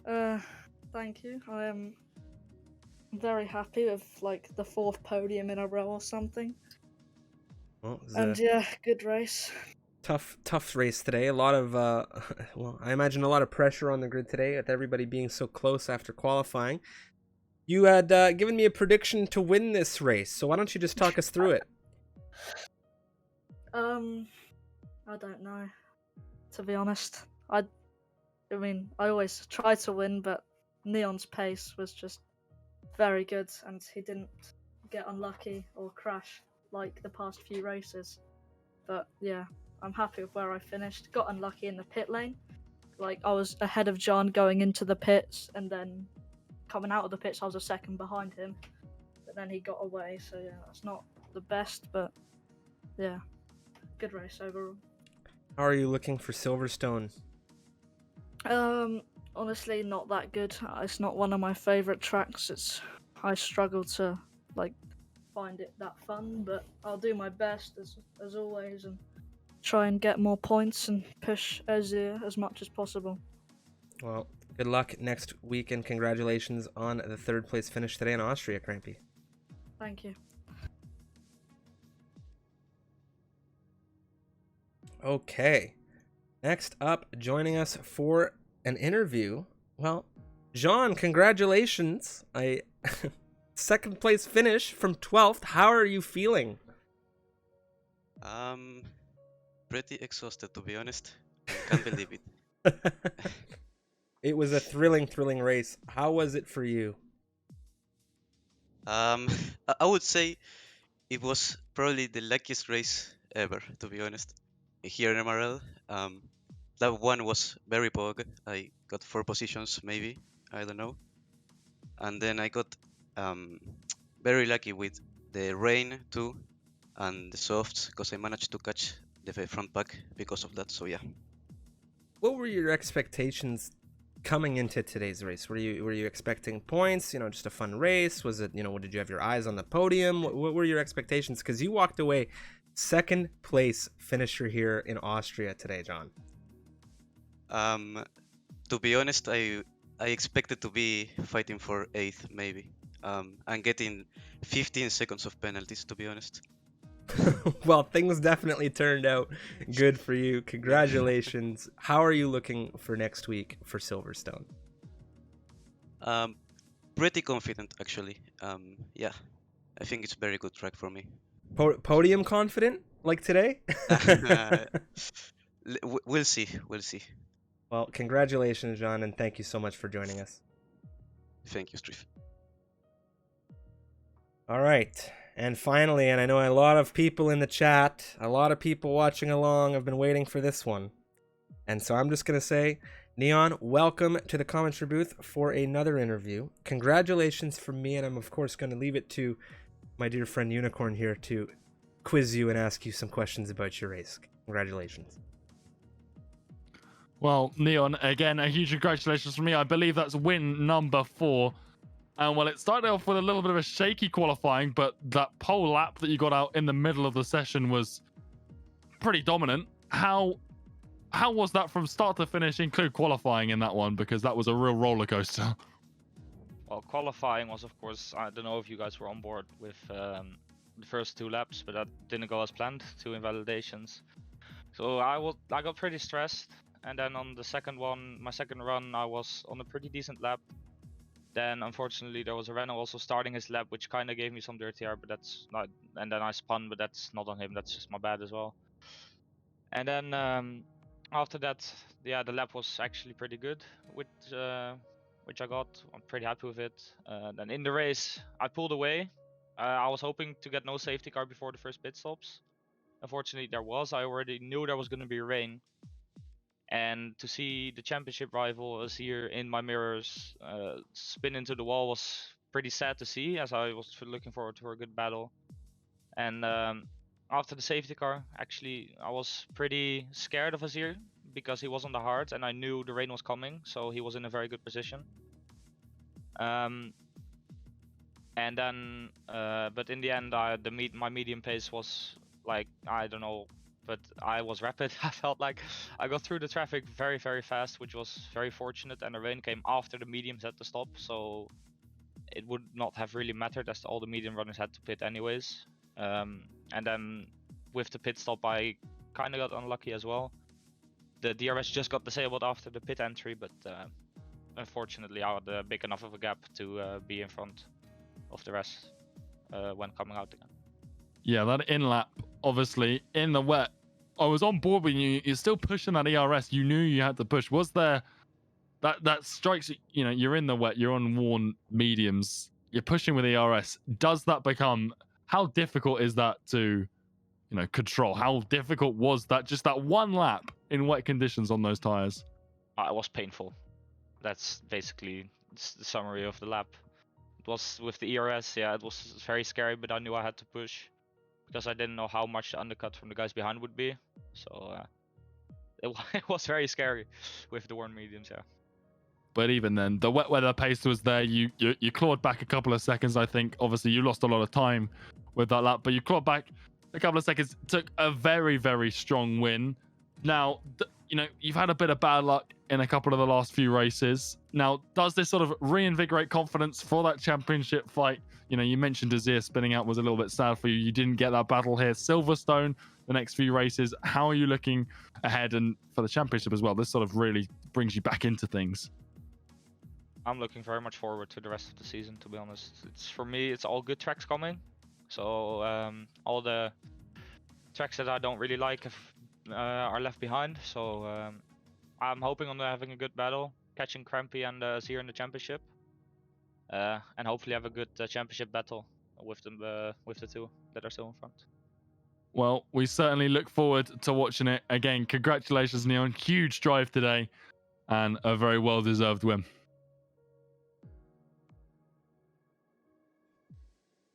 Thank you. I am very happy with like the 4th podium in a row or something.
Well,
and yeah, good race.
Tough race today. A lot of well, I imagine a lot of pressure on the grid today with everybody being so close after qualifying. You had given me a prediction to win this race, so why don't you just talk us through it?
I don't know, to be honest. I mean, I always try to win, but Neon's pace was just very good, and he didn't get unlucky or crash like the past few races. But yeah, I'm happy with where I finished. Got unlucky in the pit lane, like I was ahead of John going into the pits, and then coming out of the pits I was a second behind him. But then he got away, so yeah, that's not the best, but yeah, good race overall.
How are you looking for Silverstone?
Honestly, not that good. It's not one of my favorite tracks. I struggle to like find it that fun, but I'll do my best as always and try and get more points and push Azir as much as possible.
Well, good luck next week and congratulations on the 3rd place finish today in Austria, Crampy.
Thank you.
Okay. Next up, joining us for an interview. Well, Jean, congratulations. 2nd place finish from 12th. How are you feeling?
Pretty exhausted, to be honest. I can't believe it.
It was a thrilling race. How was it for you?
I would say it was probably the luckiest race ever, to be honest. Here in MRL, that one was very pog. I got 4 positions, maybe. I don't know. And then I got very lucky with the rain too, and the softs, because I managed to catch the front pack because of that. So yeah.
What were your expectations coming into today's race? Were you expecting points? Just a fun race? Was it, did you have your eyes on the podium? What were your expectations? Because you walked away 2nd place finisher here in Austria today, John.
To be honest, I expected to be fighting for 8th, maybe. And getting 15 seconds of penalties, to be honest.
Well, things definitely turned out good for you. Congratulations. How are you looking for next week for Silverstone?
Pretty confident, actually. Yeah, I think it's a very good track for me.
Podium confident, like today?
We'll see.
Well, congratulations, John, and thank you so much for joining us.
Thank you, Striff.
All right. And finally, and I know a lot of people in the chat, a lot of people watching along have been waiting for this one. And so I'm just going to say, Neon, welcome to the commentary booth for another interview. Congratulations from me, and I'm of course going to leave it to my dear friend Unicorn here to quiz you and ask you some questions about your race. Congratulations.
Well, Neon, again, a huge congratulations from me. I believe that's win number 4. And well, it started off with a little bit of a shaky qualifying, but that pole lap that you got out in the middle of the session was pretty dominant. How was that from start to finish, include qualifying in that one? Because that was a real roller coaster.
Well, qualifying was, of course, I don't know if you guys were on board with the first 2 laps, but that didn't go as planned, 2 invalidations. So I got pretty stressed. And then on the second one, my second run, I was on a pretty decent lap. Then unfortunately there was a Renault also starting his lap, which kind of gave me some dirty air, but that's not. And then I spun, but that's not on him. That's just my bad as well. And then after that, yeah, the lap was actually pretty good, which I got. I'm pretty happy with it. Then in the race, I pulled away. I was hoping to get no safety car before the first pit stops. Unfortunately, there was. I already knew there was going to be rain. And to see the championship rival Azir in my mirrors spin into the wall was pretty sad to see, as I was looking forward to a good battle. And after the safety car, actually, I was pretty scared of Azir because he was on the hard and I knew the rain was coming, so he was in a very good position. And then, but in the end, my medium pace was like, I don't know, but I was rapid. I felt like I got through the traffic very, very fast, which was very fortunate. And the rain came after the mediums had to stop, so it would not have really mattered as all the medium runners had to pit anyways. And then with the pit stop, I kind of got unlucky as well. The DRS just got disabled after the pit entry, but unfortunately I had big enough of a gap to be in front of the rest when coming out again.
Yeah, that in lap, obviously, in the wet. I was on board with you. You're still pushing that ERS. You knew you had to push. Was there that strikes, you're in the wet, you're on worn mediums, you're pushing with ERS. Does that become, how difficult is that to, control? How difficult was that, just that one lap in wet conditions on those tires?
it was painful. That's basically the summary of the lap. It was with the ERS, yeah, it was very scary, but I knew I had to push because I didn't know how much the undercut from the guys behind would be. So it was very scary with the warm mediums, yeah.
But even then, the wet weather pace was there. You clawed back a couple of seconds, I think. Obviously, you lost a lot of time with that lap, but you clawed back a couple of seconds. Took a very, very strong win. Now, you've had a bit of bad luck in a couple of the last few races. Now, does this sort of reinvigorate confidence for that championship fight? You mentioned Azir spinning out was a little bit sad for you. You didn't get that battle here. Silverstone, the next few races. How are you looking ahead and for the championship as well? This sort of really brings you back into things.
I'm looking very much forward to the rest of the season, to be honest. For me, it's all good tracks coming. So all the tracks that I don't really like are left behind. So I'm hoping on having a good battle, catching Crampy and Azir in the championship, and hopefully have a good championship battle with the two that are still in front.
Well, we certainly look forward to watching it again. Congratulations, Neon! Huge drive today, and a very well-deserved win.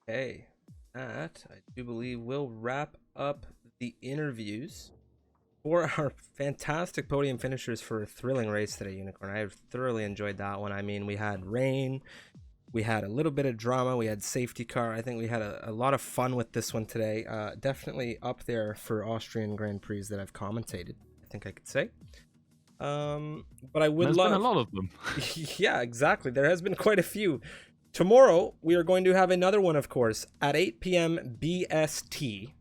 Okay, that I do believe will wrap up the interviews for our fantastic podium finishers for a thrilling race today, Unicorn. I thoroughly enjoyed that one. I mean, we had rain, we had a little bit of drama, we had safety car. I think we had a lot of fun with this one today. Definitely up there for Austrian Grand Prix that I've commentated, I think I could say. But I would
There's
love...
been a lot of them.
Yeah, exactly. There has been quite a few. Tomorrow, we are going to have another one, of course, at 8 p.m. BST,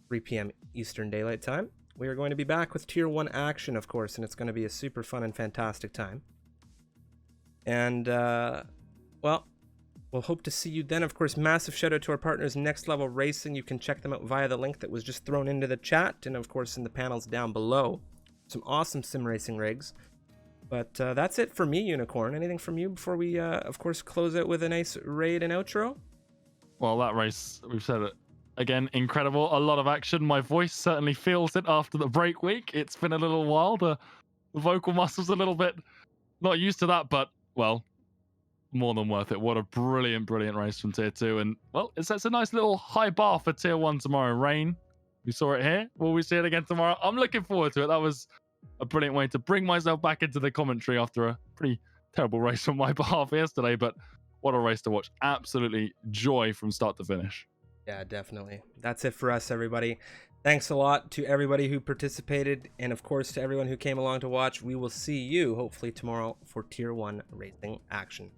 3 p.m. Eastern Daylight Time. We are going to be back with Tier 1 action, of course, and it's going to be a super fun and fantastic time. And, well, we'll hope to see you then. Of course, massive shout out to our partners, Next Level Racing. You can check them out via the link that was just thrown into the chat, and, of course, in the panels down below. Some awesome sim racing rigs. But that's it for me, Unicorn. Anything from you before we, of course, close out with a nice raid and outro?
Well, that race, we've said it again, incredible. A lot of action. My voice certainly feels it after the break week. It's been a little while. The vocal muscles a little bit not used to that, but, well, more than worth it. What a brilliant, brilliant race from Tier 2. And, well, it sets a nice little high bar for Tier 1 tomorrow. Rain, we saw it here. Will we see it again tomorrow? I'm looking forward to it. That was a brilliant way to bring myself back into the commentary after a pretty terrible race on my behalf yesterday, but what a race to watch. Absolutely joy from start to finish.
Yeah, definitely. That's it for us, everybody. Thanks a lot to everybody who participated, and of course to everyone who came along to watch. We will see you hopefully tomorrow for Tier 1 racing action.